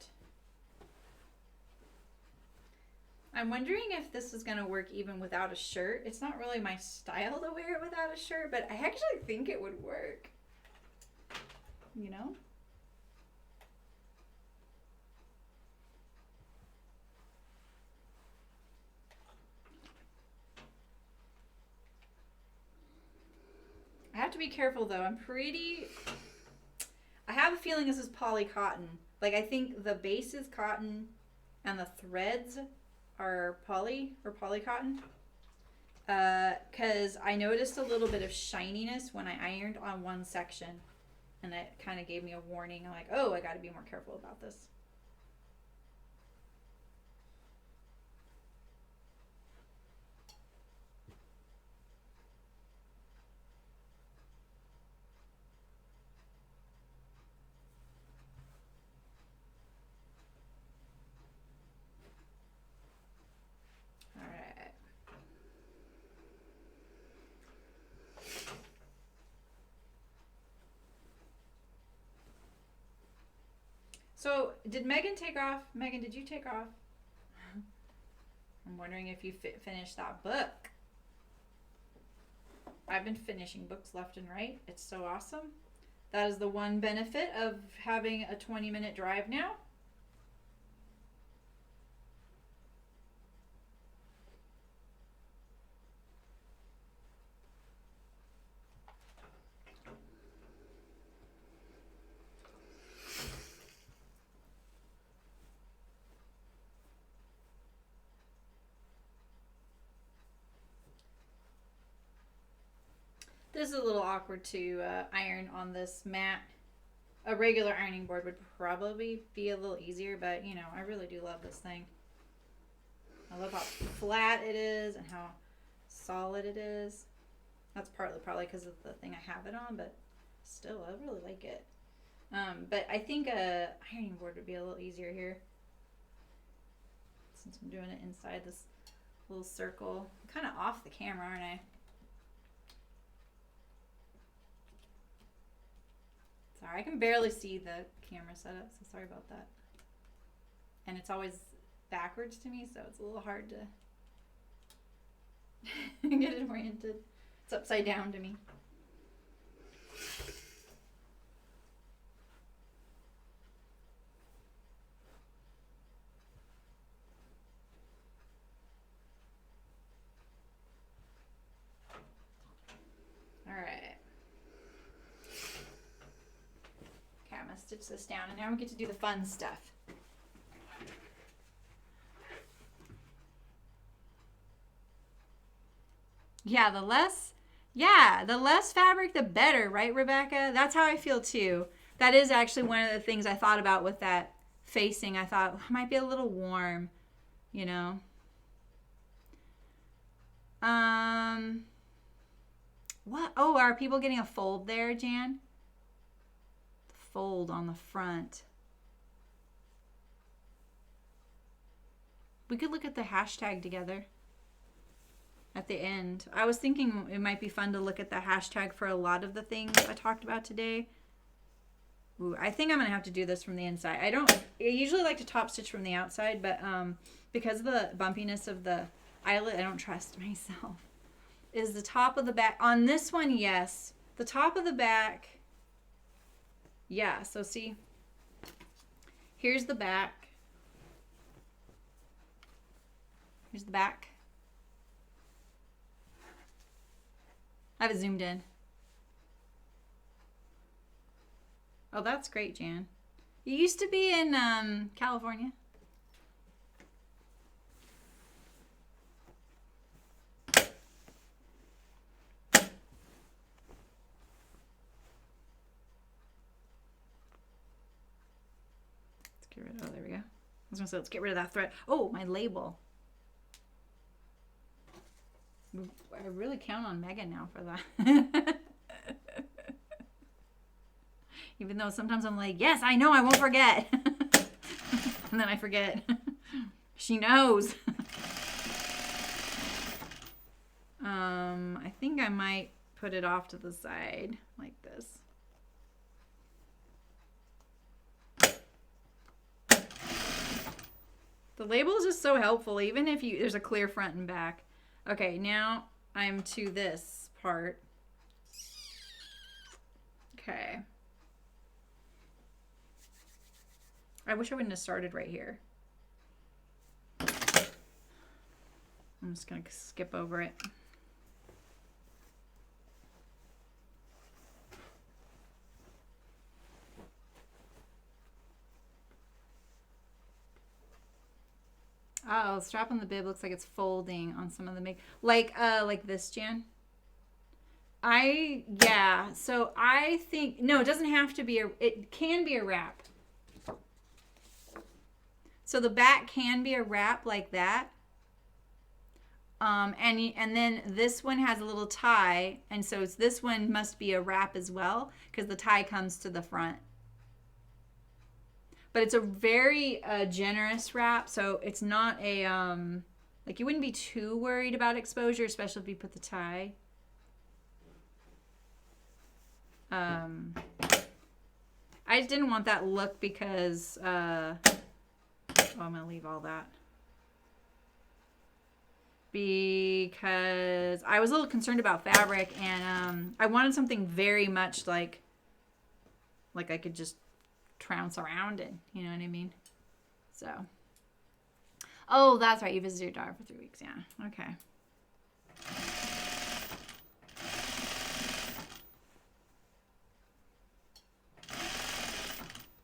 I'm wondering if this is going to work even without a shirt. It's not really my style to wear it without a shirt, but I actually think it would work. You know? I have to be careful though. I have a feeling this is poly cotton. Like I think the base is cotton and the threads are poly or poly cotton. Because I noticed a little bit of shininess when I ironed on one section. And that kind of gave me a warning. I'm like, oh, I got to be more careful about this. So, did Megan take off? Megan, did you take off? I'm wondering if you finished that book. I've been finishing books left and right. It's so awesome. That is the one benefit of having a 20-minute drive now. This is a little awkward to iron on this mat. A regular ironing board would probably be a little easier, but you know, I really do love this thing. I love how flat it is and how solid it is. That's probably because of the thing I have it on, but still, I really like it. But I think a ironing board would be a little easier here. Since I'm doing it inside this little circle. I'm kind of off the camera, aren't I? Sorry, I can barely see the camera setup, so sorry about that. And it's always backwards to me, so it's a little hard to get it oriented. It's upside down to me. All right. Okay, I'm gonna stitch this down, and now we get to do the fun stuff. Yeah, the less fabric, the better, right, Rebecca? That's how I feel too. That is actually one of the things I thought about with that facing. I thought it might be a little warm, you know. What? Oh, are people getting a fold there, Jan? The fold on the front. We could look at the hashtag together at the end. I was thinking it might be fun to look at the hashtag for a lot of the things I talked about today. Ooh, I think I'm gonna have to do this from the inside. I usually like to top stitch from the outside, but because of the bumpiness of the eyelet, I don't trust myself. Is the top of the back on this one? Yes, the top of the back. Yeah, so see, here's the back. Here's the back. I have it zoomed in. Oh, that's great, Jan. You used to be in California. Get rid of, oh, there we go. I was gonna say, let's get rid of that thread. Oh, my label. I really count on Megan now for that. Even though sometimes I'm like, yes, I know, I won't forget. And then I forget. She knows. I think I might put it off to the side like this. The label is just so helpful, even if there's a clear front and back. Okay, now I'm to this part. Okay. I wish I wouldn't have started right here. I'm just gonna skip over it. Oh, the strap on the bib looks like it's folding on some of the like this, Jan. Yeah, so I think, no, it doesn't have to be it can be a wrap. So the back can be a wrap like that. And then this one has a little tie, and so this one must be a wrap as well because the tie comes to the front. But it's a very generous wrap, so it's not a, like you wouldn't be too worried about exposure, especially if you put the tie. I just didn't want that look because, oh, I'm going to leave all that. Because I was a little concerned about fabric, and I wanted something very much like I could just trounce around it, you know what I mean? So, oh, that's right, you visited your daughter for 3 weeks. Yeah, okay.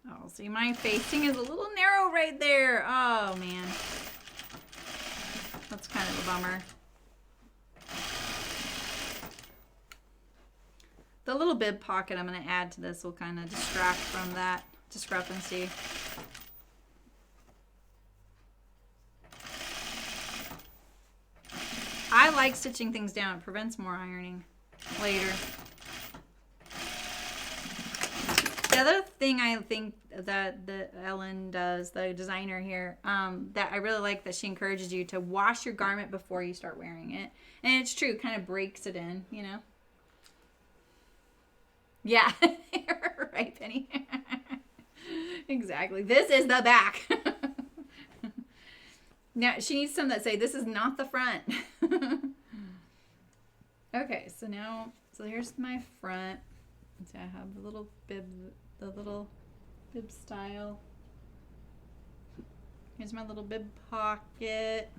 Oh, see, my facing is a little narrow right there. Oh man, that's kind of a bummer. The little bib pocket I'm going to add to this will kind of distract from that discrepancy. I like stitching things down. It prevents more ironing later. The other thing I think that Ellen does, the designer here, that I really like, that she encourages you to wash your garment before you start wearing it. And it's true, kind of breaks it in, you know. Yeah, right, Penny. Exactly. This is the back. Now, she needs some that say, this is not the front. Okay, so now, so here's my front. So I have the little bib style. Here's my little bib pocket.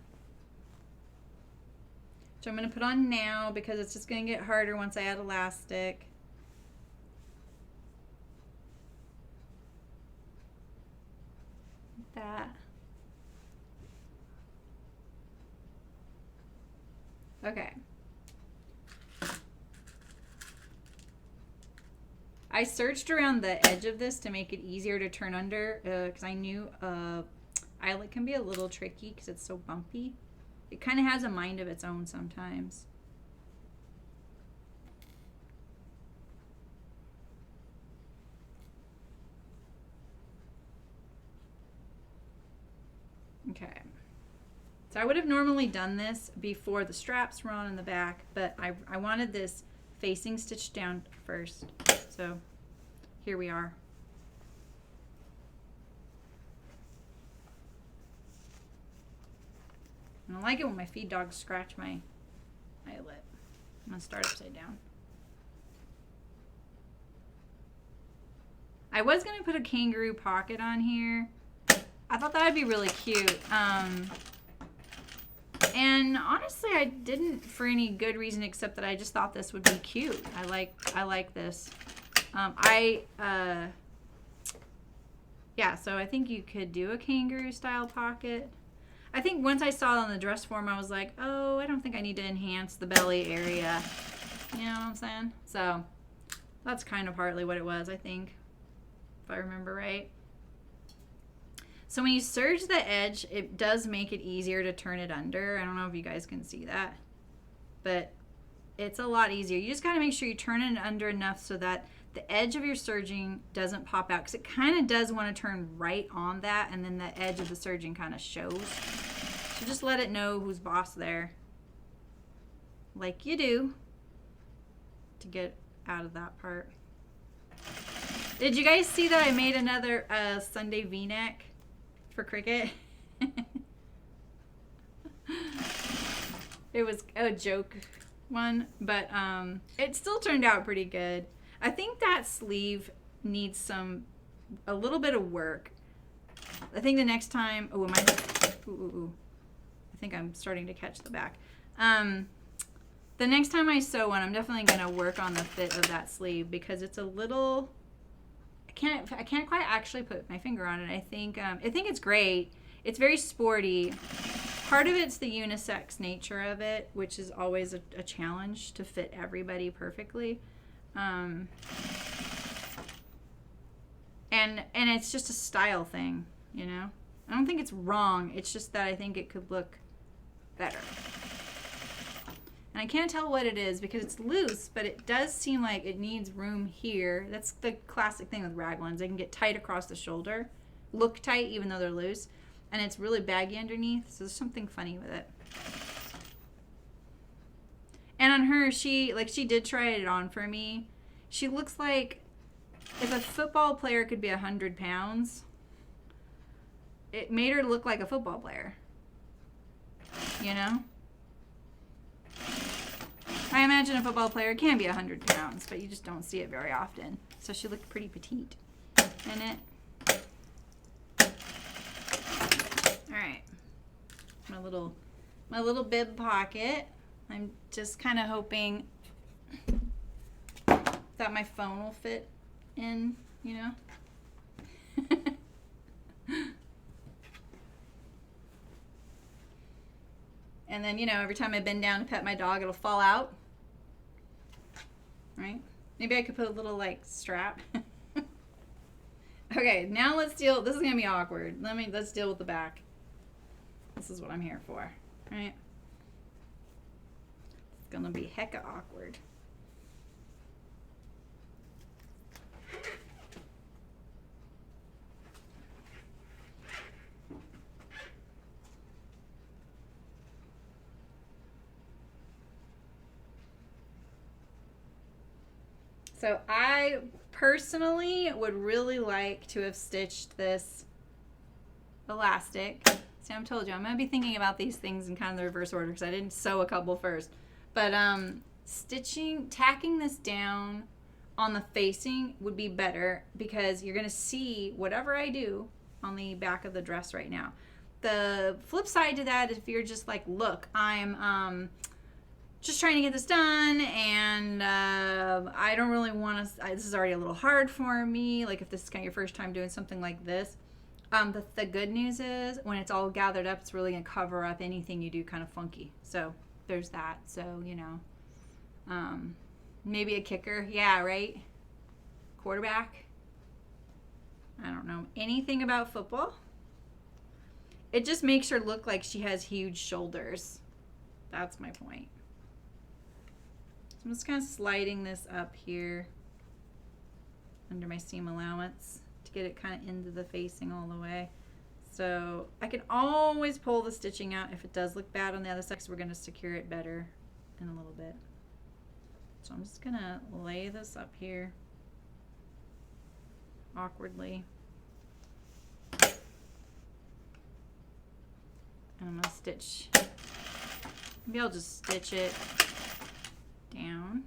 Which I'm going to put on now because it's just going to get harder once I add elastic. That. Okay. I searched around the edge of this to make it easier to turn under because I knew eyelet can be a little tricky because it's so bumpy. It kind of has a mind of its own sometimes. Okay. So I would have normally done this before the straps were on in the back, but I wanted this facing stitched down first. So here we are. And I like it when my feed dogs scratch my eyelet. I'm gonna start upside down. I was gonna put a kangaroo pocket on here. I thought that would be really cute. And honestly, I didn't for any good reason except that I just thought this would be cute. I like this. Yeah, so I think you could do a kangaroo style pocket. I think once I saw it on the dress form, I was like, oh, I don't think I need to enhance the belly area. You know what I'm saying? So that's kind of partly what it was, I think, if I remember right. So when you serge the edge, it does make it easier to turn it under. I don't know if you guys can see that, but it's a lot easier. You just got to make sure you turn it under enough so that the edge of your serging doesn't pop out, because it kind of does want to turn right on that, and then the edge of the serging kind of shows. So just let it know who's boss there, like you do, to get out of that part. Did you guys see that I made another Sunday V-neck for Cricket? It was a joke one, but it still turned out pretty good. I think that sleeve needs a little bit of work. I think the next time, I think I'm starting to catch the back. The next time I sew one, I'm definitely gonna work on the fit of that sleeve, because it's a little, I can't quite actually put my finger on it. I think it's great. It's very sporty. Part of it's the unisex nature of it, which is always a challenge to fit everybody perfectly. And it's just a style thing, you know? I don't think it's wrong. It's just that I think it could look better. And I can't tell what it is because it's loose, but it does seem like it needs room here. That's the classic thing with raglans. They can get tight across the shoulder, look tight even though they're loose, and it's really baggy underneath, so there's something funny with it. And on her, she did try it on for me. She looks like if a football player could be 100 pounds, it made her look like a football player. You know? I imagine a football player can be 100 pounds, but you just don't see it very often. So she looked pretty petite in it. All right. My little bib pocket. I'm just kind of hoping that my phone will fit in, you know? And then, you know, every time I bend down to pet my dog, it'll fall out. Right? Maybe I could put a little, like, strap. Okay, now let's deal. This is going to be awkward. Let's deal with the back. This is what I'm here for. Right? It's going to be hecka awkward. So I personally would really like to have stitched this elastic. See, I told you, I'm going to be thinking about these things in kind of the reverse order because I didn't sew a couple first. But tacking this down on the facing would be better because you're going to see whatever I do on the back of the dress right now. The flip side to that is if you're just like, look, I'm just trying to get this done, and I don't really want to, this is already a little hard for me, like if this is kind of your first time doing something like this. The good news is when it's all gathered up, it's really going to cover up anything you do kind of funky. So there's that. So, you know, maybe a kicker. Yeah, right? Quarterback. I don't know anything about football. It just makes her look like she has huge shoulders. That's my point. So I'm just kind of sliding this up here under my seam allowance to get it kind of into the facing all the way. So I can always pull the stitching out if it does look bad on the other side, because we're going to secure it better in a little bit. So I'm just going to lay this up here awkwardly. And I'm going to stitch. Maybe I'll just stitch it down.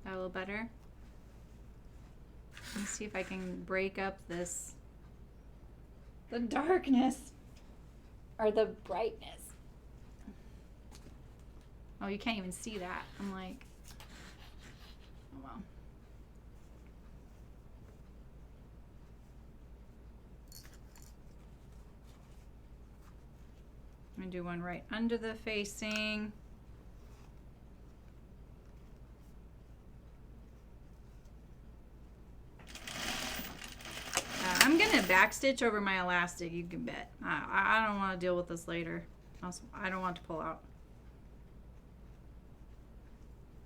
That a little better. see if I can break up the darkness or the brightness. Oh, you can't even see that. I'm like, oh well. I'm gonna do one right under the facing. I'm gonna backstitch over my elastic, you can bet. I don't want to deal with this later. I don't want to pull out.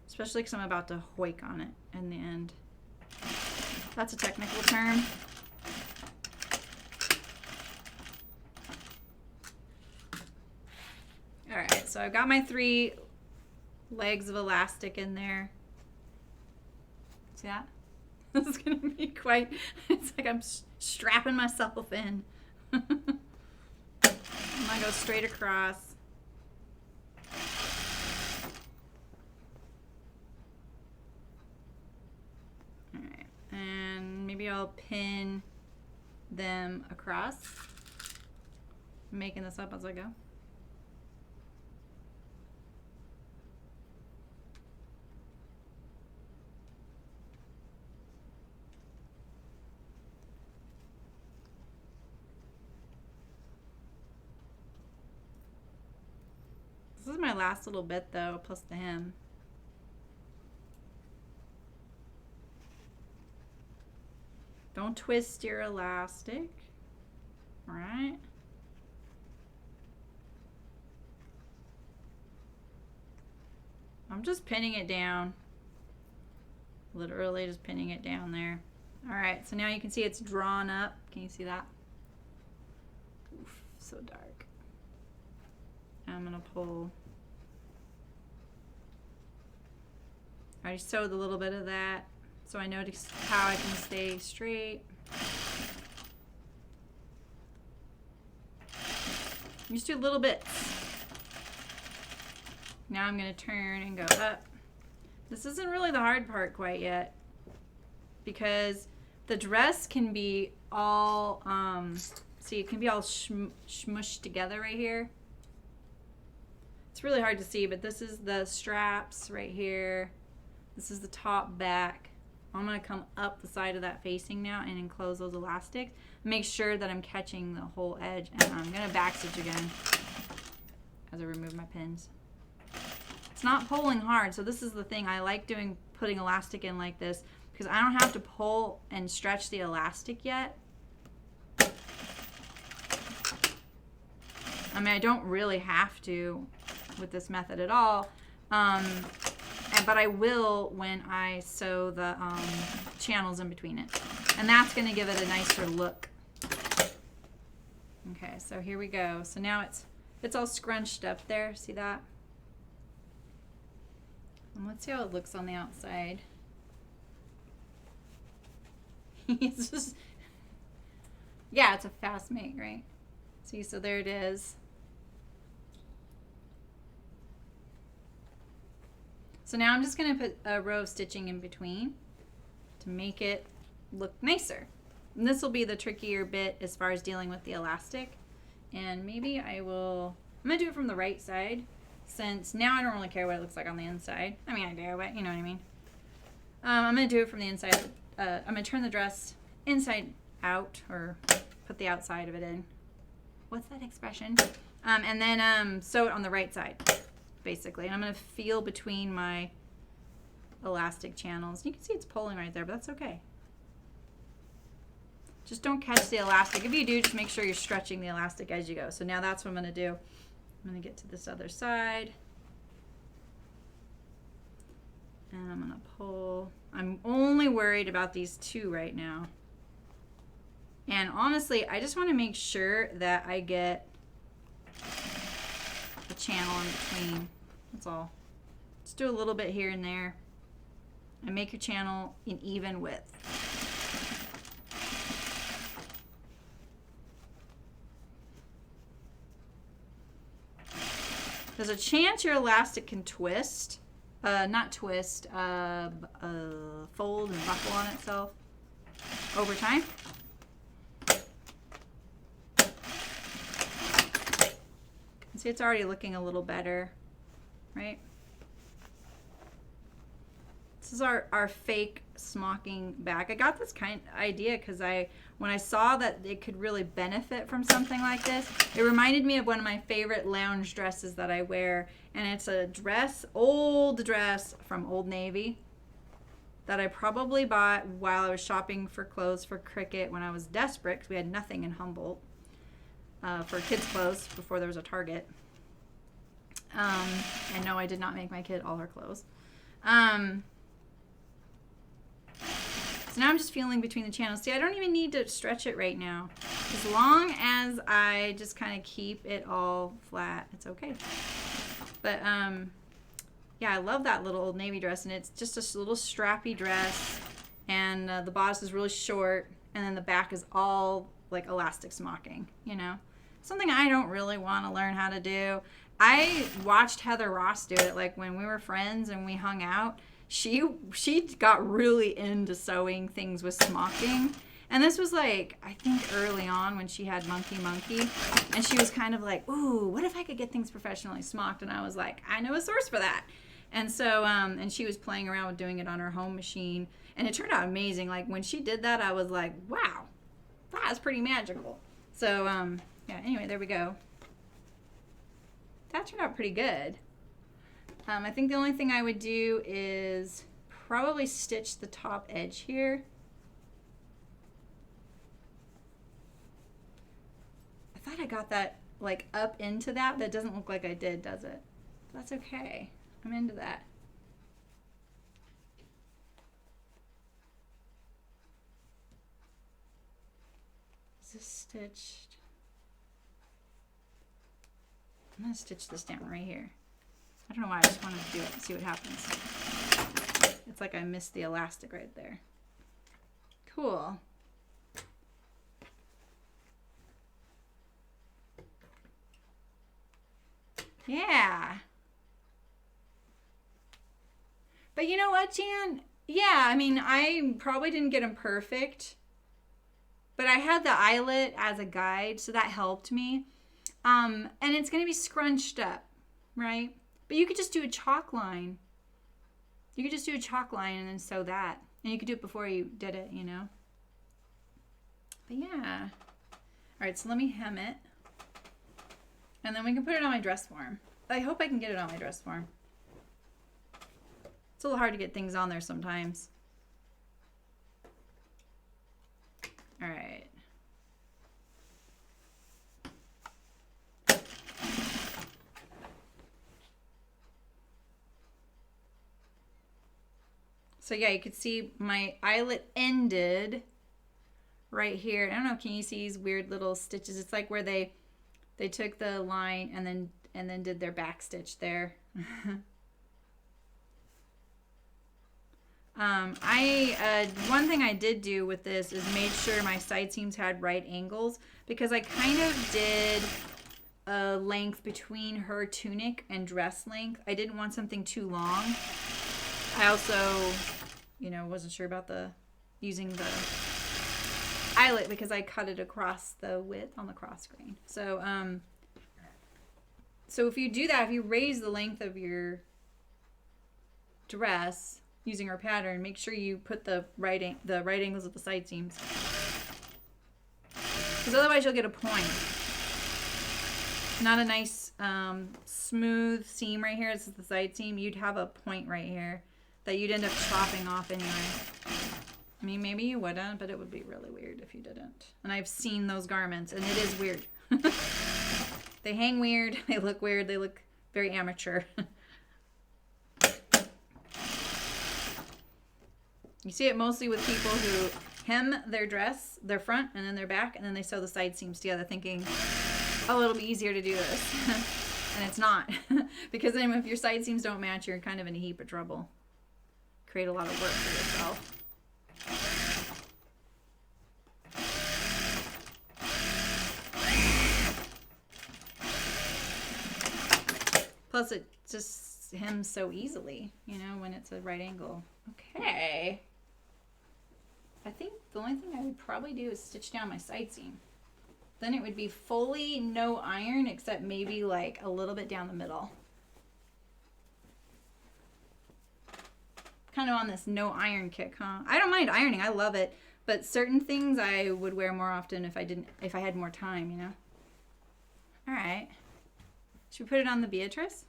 Especially because I'm about to hoik on it in the end. That's a technical term. Alright, so I've got my 3 legs of elastic in there. See that? This is going to be quite, it's like I'm strapping myself in. I'm going to go straight across. Alright, and maybe I'll pin them across. I'm making this up as I go. This is my last little bit though, plus the hem. Don't twist your elastic. All right. I'm just pinning it down. Literally just pinning it down there. All right, so now you can see it's drawn up. Can you see that? Oof, so dark. I'm gonna pull. I already sewed a little bit of that, so I know how I can stay straight. Just do little bits. Now I'm gonna turn and go up. This isn't really the hard part quite yet, because the dress can be all, see, it can be all smushed together right here. It's really hard to see, but this is the straps right here. This is the top back. I'm gonna come up the side of that facing now and enclose those elastics. Make sure that I'm catching the whole edge, and I'm gonna backstitch again as I remove my pins. It's not pulling hard, so this is the thing. I like putting elastic in like this because I don't have to pull and stretch the elastic yet. I mean, I don't really have to with this method at all, but I will when I sew the channels in between it, and that's going to give it a nicer look. Okay, so here we go. So now it's all scrunched up there. See that? And let's see how it looks on the outside. It's just, yeah, it's a fast make, right? See, so there it is. So now I'm just going to put a row of stitching in between to make it look nicer. And this will be the trickier bit as far as dealing with the elastic. And maybe I'm going to do it from the right side, since now I don't really care what it looks like on the inside. I mean, I do, but you know what I mean. I'm going to do it from the inside. I'm going to turn the dress inside out, or put the outside of it in. What's that expression? And then sew it on the right side, basically. And I'm going to feel between my elastic channels. You can see it's pulling right there, but that's okay. Just don't catch the elastic. If you do, just make sure you're stretching the elastic as you go. So now that's what I'm going to do. I'm going to get to this other side. And I'm going to pull. I'm only worried about these two right now. And honestly, I just want to make sure that I get the channel in between. That's all. Just do a little bit here and there. And make your channel an even width. There's a chance your elastic can twist. Not twist, fold and buckle on itself. over time. See, it's already looking a little better, right? This is our fake smocking bag. I got this kind of idea because when I saw that it could really benefit from something like this, it reminded me of one of my favorite lounge dresses that I wear, and it's a dress, old dress from Old Navy that I probably bought while I was shopping for clothes for Cricket when I was desperate because we had nothing in Humboldt for kids' clothes before there was a Target. And no, I did not make my kid all her clothes. So now I'm just feeling between the channels. See, I don't even need to stretch it right now. As long as I just kind of keep it all flat, it's okay. But, yeah, I love that little Old Navy dress. And it's just a little strappy dress. And the bodice is really short. And then the back is all, like, elastic smocking, you know? Something I don't really want to learn how to do. I watched Heather Ross do it, like, when we were friends and we hung out. She got really into sewing things with smocking. And this was like, I think early on when she had Monkey. And she was kind of like, ooh, what if I could get things professionally smocked? And I was like, I know a source for that. And so, and she was playing around with doing it on her home machine. And it turned out amazing. Like when she did that, I was like, wow, that's pretty magical. So, yeah, anyway, there we go. That turned out pretty good. I think the only thing I would do is probably stitch the top edge here. I thought I got that like up into that. That doesn't look like I did, does it? That's okay. I'm into that. Is this stitched? I'm going to stitch this down right here. I don't know why, I just wanted to do it and see what happens. It's like I missed the elastic right there. Cool. Yeah. But you know what, Jan? Yeah, I mean, I probably didn't get them perfect. But I had the eyelet as a guide, so that helped me. And it's going to be scrunched up, right? But you could just do a chalk line. You could just do a chalk line and then sew that. And you could do it before you did it, you know? But yeah. All right, so let me hem it. And then we can put it on my dress form. I hope I can get it on my dress form. It's a little hard to get things on there sometimes. All right. So yeah, you could see my eyelet ended right here. I don't know, can you see these weird little stitches? It's like where they took the line and then did their back stitch there. One thing I did do with this is made sure my side seams had right angles because I kind of did a length between her tunic and dress length. I didn't want something too long. I also, wasn't sure about using the eyelet because I cut it across the width on the cross grain. So, so if you do that, if you raise the length of your dress using our pattern, make sure you put the right angles at the side seams, because otherwise you'll get a point. Not a nice smooth seam right here. This is the side seam. You'd have a point right here that you'd end up chopping off anyway. I mean, maybe you wouldn't, but it would be really weird if you didn't. And I've seen those garments, and it is weird. They hang weird. They look weird. They look very amateur. You see it mostly with people who hem their dress, their front, and then their back, and then they sew the side seams together thinking, oh, it'll be easier to do this. And it's not. Because then if your side seams don't match, you're kind of in a heap of trouble. Create a lot of work for yourself. Plus, it just hems so easily, when it's a right angle. Okay. I think the only thing I would probably do is stitch down my side seam. Then it would be fully no iron except maybe like a little bit down the middle. Kind of on this no iron kick, huh? I don't mind ironing, I love it. But certain things I would wear more often if I had more time, you know? All right. Should we put it on the Beatrice?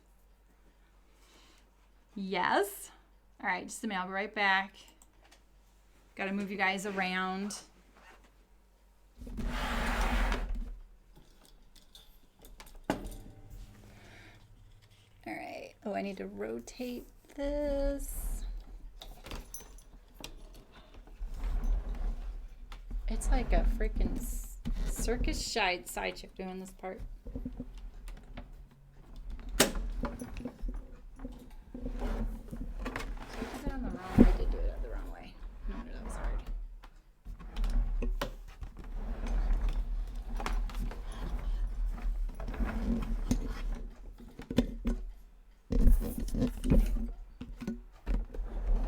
Yes. All right, just a minute, I'll be right back. Got to move you guys around. All right. Oh, I need to rotate this. It's like a freaking circus side chick doing this part. I did do it the wrong way. No wonder that was hard.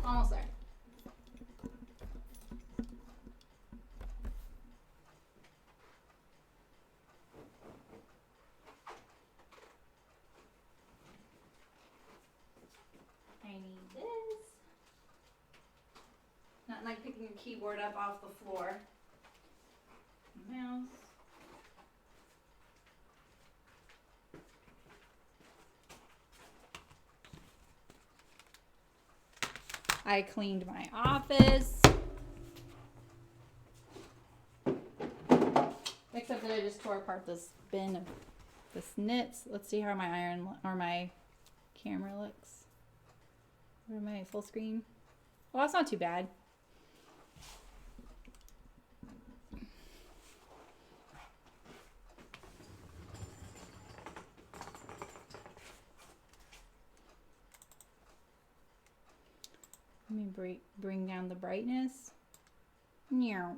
Almost there. I need this. Not like picking your keyboard up off the floor. Mouse. I cleaned my office. Except that I just tore apart this bin of this knits. Let's see how my iron or my camera looks. Or my full screen. Well, that's not too bad. Let me bring down the brightness. Meow.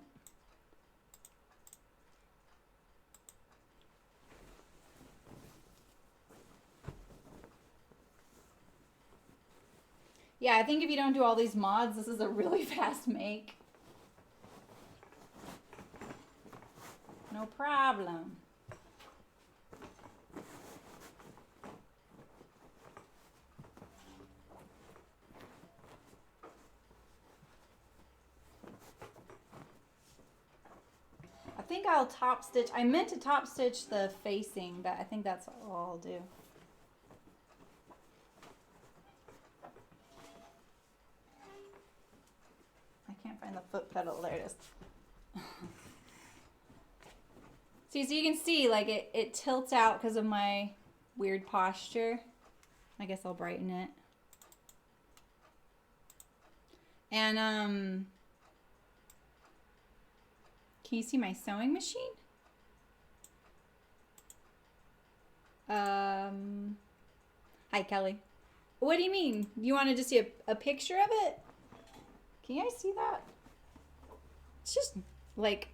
Yeah, I think if you don't do all these mods, this is a really fast make. No problem. I think I'll top stitch. I meant to top stitch the facing, but I think that's all I'll do. I can't find the foot pedal. There it is. See, so you can see like it tilts out because of my weird posture. I guess I'll brighten it. And can you see my sewing machine? Hi, Kelly. What do you mean? You wanted to see a picture of it? Can you guys see that? It's just like,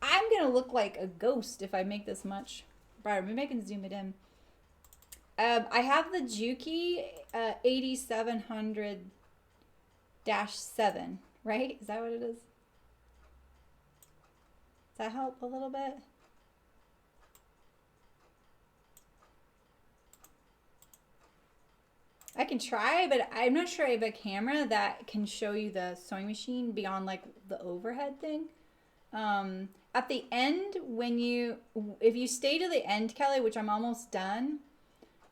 I'm gonna look like a ghost if I make this much brighter. Maybe I can zoom it in. I have the Juki 8700-7, right? Is that what it is? Does that help a little bit? I can try, but I'm not sure I have a camera that can show you the sewing machine beyond like the overhead thing. At the end, if you stay to the end, Kelly, which I'm almost done,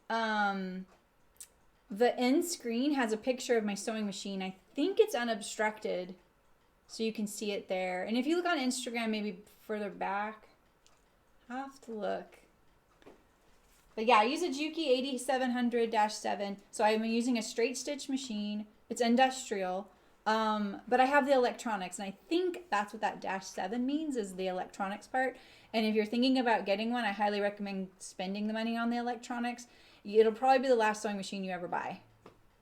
the end screen has a picture of my sewing machine. I think it's unobstructed, so you can see it there. And if you look on Instagram, maybe further back, I have to look. But yeah, I use a Juki 8700-7. So I'm using a straight stitch machine. It's industrial. But I have the electronics, and I think that's what that -7 means, is the electronics part. And if you're thinking about getting one, I highly recommend spending the money on the electronics. It'll probably be the last sewing machine you ever buy.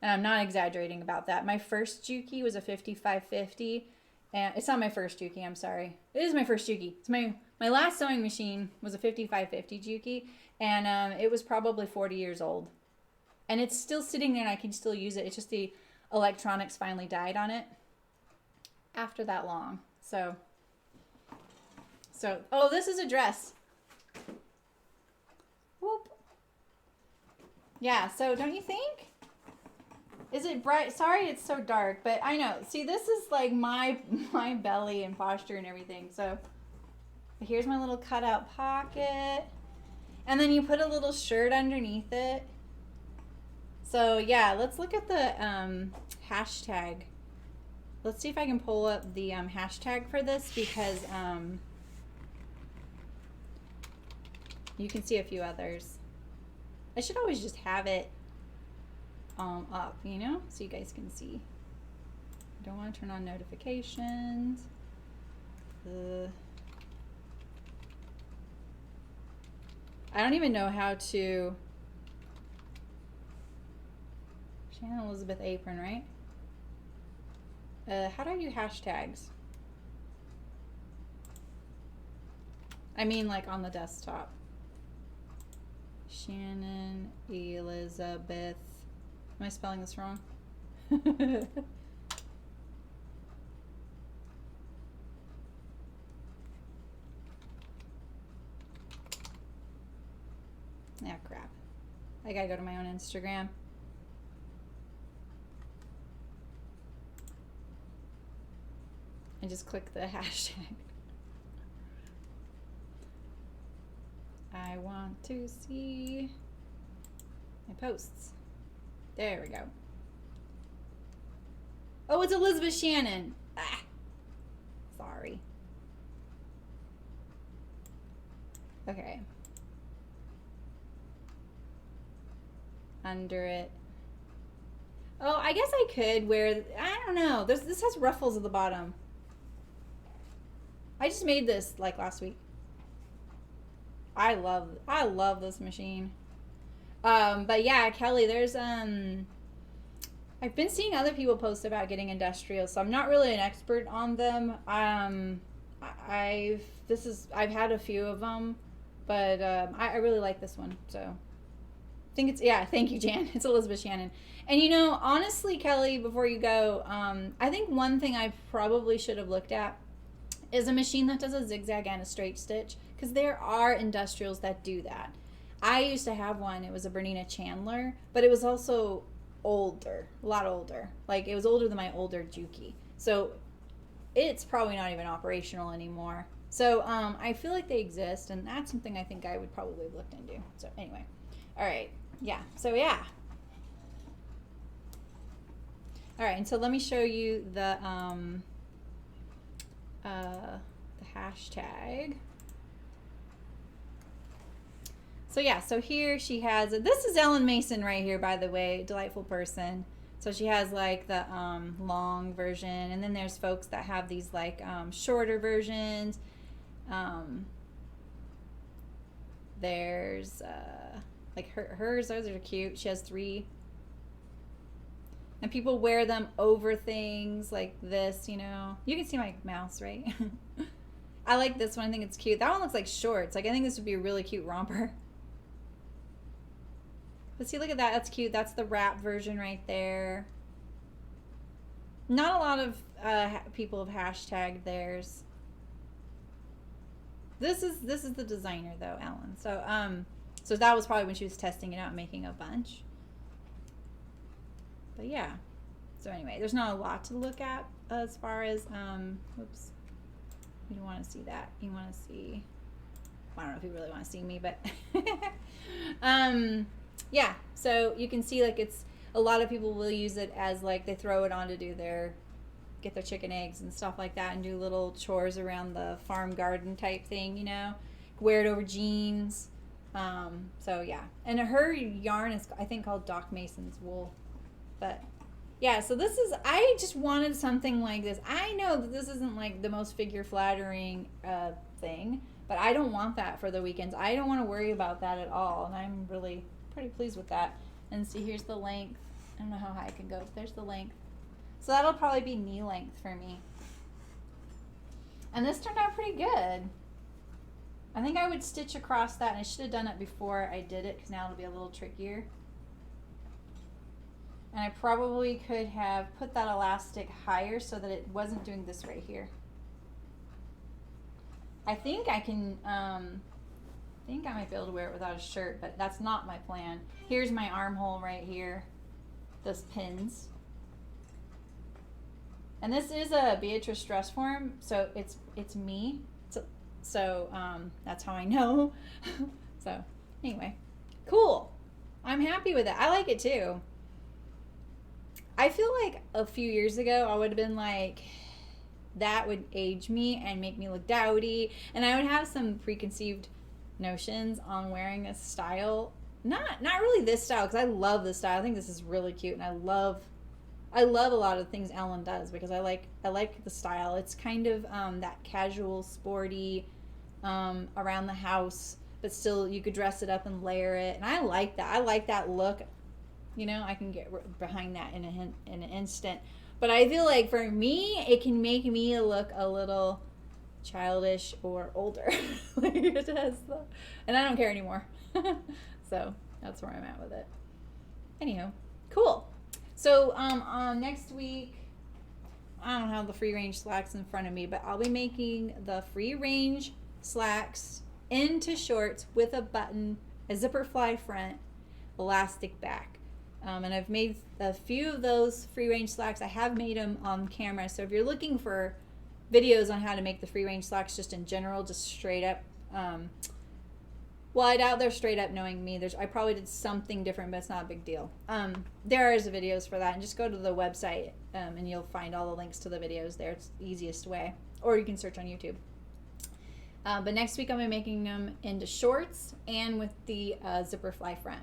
And I'm not exaggerating about that. My first Juki was a 5550. And it's not my first Juki, I'm sorry. It is my first Juki. It's my last sewing machine was a 5550 Juki, and it was probably 40 years old. And it's still sitting there and I can still use it. It's just the electronics finally died on it after that long. So, oh, this is a dress. Whoop. Yeah, so don't you think? Is it bright? Sorry it's so dark, but I know. See, this is like my belly and posture and everything. So here's my little cutout pocket. And then you put a little shirt underneath it. So yeah, let's look at the hashtag. Let's see if I can pull up the hashtag for this, because you can see a few others. I should always just have it up, you know, so you guys can see. Don't want to turn on notifications. I don't even know how to. Shannon Elizabeth Apron, right? How do I do hashtags? I mean, like on the desktop. Shannon Elizabeth. Am I spelling this wrong? Ah, crap. I gotta go to my own Instagram. And just click the hashtag. I want to see my posts. There we go. Oh, it's Elizabeth Shannon. Ah, sorry. Okay. Under it. Oh, I guess I could wear, I don't know. This has ruffles at the bottom. I just made this like last week. I love this machine. But yeah, Kelly, there's I've been seeing other people post about getting industrial, so I'm not really an expert on them. I've had a few of them, but I really like this one. So I think it's, yeah, thank you, Jan. It's Elizabeth Shannon. And you know, honestly, Kelly, before you go, I think one thing I probably should have looked at is a machine that does a zigzag and a straight stitch, because there are industrials that do that. I used to have one. It was a Bernina Chandler, but it was also older, a lot older. Like, it was older than my older Juki. So it's probably not even operational anymore. So I feel like they exist, and that's something I think I would probably have looked into. So anyway, all right, yeah. So yeah. All right, and so let me show you the hashtag. So yeah, so here she has, this is Ellen Mason right here, by the way, delightful person. So she has like the long version, and then there's folks that have these like shorter versions. There's like hers, those are cute. She has 3. And people wear them over things like this, you know. You can see my mouse, right? I like this one. I think it's cute. That one looks like shorts. Like, I think this would be a really cute romper. But see, look at that. That's cute. That's the wrap version right there. Not a lot of people have hashtagged theirs. This is the designer though, Ellen. So so that was probably when she was testing it out and making a bunch. But yeah. So anyway, there's not a lot to look at as far as oops. You don't want to see that. You want to see, I don't know if you really want to see me, but yeah, so you can see like it's, a lot of people will use it as like they throw it on to do get their chicken eggs and stuff like that, and do little chores around the farm garden type thing, you know, wear it over jeans. So yeah, and her yarn is, I think, called Doc Mason's wool. But yeah, so this is, I just wanted something like this. I know that this isn't like the most figure flattering thing, but I don't want that for the weekends. I don't want to worry about that at all, and I'm really pretty pleased with that. And see, here's the length. I don't know how high I can go, but there's the length. So that'll probably be knee length for me. And this turned out pretty good. I think I would stitch across that, and I should have done it before I did it, because now it'll be a little trickier. And I probably could have put that elastic higher so that it wasn't doing this right here. I think I can, I think I might be able to wear it without a shirt, but that's not my plan. Here's my armhole right here. Those pins. And this is a Beatrice dress form, so it's me. So that's how I know. So anyway, cool. I'm happy with it. I like it too. I feel like a few years ago I would have been like, that would age me and make me look dowdy, and I would have some preconceived notions on wearing this style. Not really this style, because I love this style. I think this is really cute, and I love a lot of things Ellen does because I like the style. It's kind of that casual, sporty, around the house, but still you could dress it up and layer it, and I like that. I like that look. You know, I can get behind that in an instant. But I feel like for me, it can make me look a little childish or older. Like it does, and I don't care anymore. So that's where I'm at with it. Anyhow, cool. So next week, I don't have the free range slacks in front of me, but I'll be making the free range slacks into shorts with a button, a zipper fly front, elastic back. And I've made a few of those free range slacks. I have made them on camera. So if you're looking for videos on how to make the free range slacks just in general, just straight up, well, I doubt they're straight up knowing me. I probably did something different, but it's not a big deal. There is videos for that, and just go to the website and you'll find all the links to the videos there. It's the easiest way. Or you can search on YouTube. But next week I'll be making them into shorts and with the zipper fly front.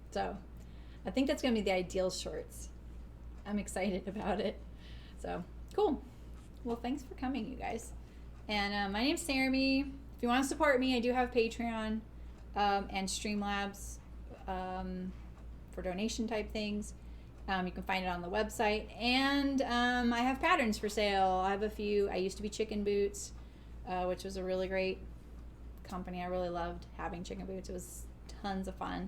So I think that's going to be the ideal shorts. I'm excited about it. So, cool. Well, thanks for coming, you guys. And my name's Saramy. If you want to support me, I do have Patreon and Streamlabs for donation type things. You can find it on the website. And I have patterns for sale. I have a few. I used to be Chicken Boots, which was a really great company. I really loved having Chicken Boots. It was tons of fun.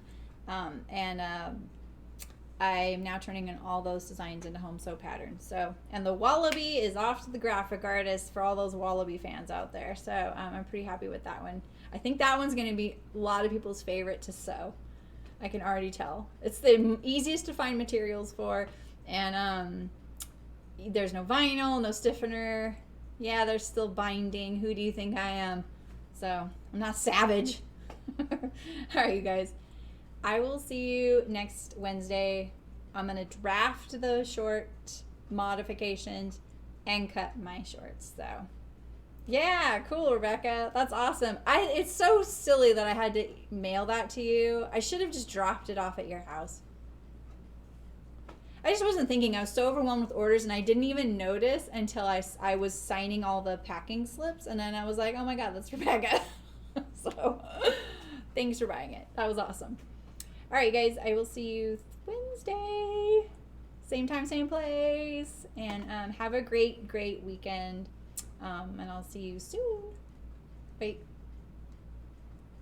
I'm now turning in all those designs into home sew patterns. So, and the Wallaby is off to the graphic artist for all those Wallaby fans out there. So I'm pretty happy with that one. I think that one's going to be a lot of people's favorite to sew. I can already tell. It's the easiest to find materials for, and there's no vinyl, no stiffener. Yeah, there's still binding. Who do you think I am? So I'm not savage. All right, you guys. I will see you next Wednesday. I'm going to draft the short modifications and cut my shorts. So, yeah, cool, Rebecca. That's awesome. It's so silly that I had to mail that to you. I should have just dropped it off at your house. I just wasn't thinking. I was so overwhelmed with orders, and I didn't even notice until I was signing all the packing slips, and then I was like, oh my God, that's Rebecca. So, thanks for buying it. That was awesome. All right, guys, I will see you Wednesday. Same time, same place. And have a great, great weekend. And I'll see you soon. Wait.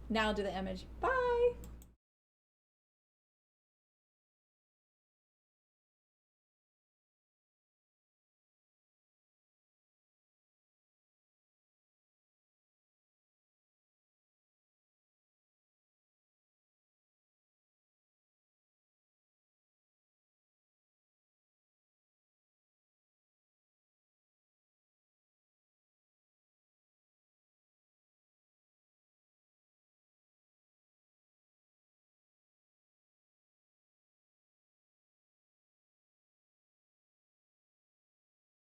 Now I'll do the image. Bye.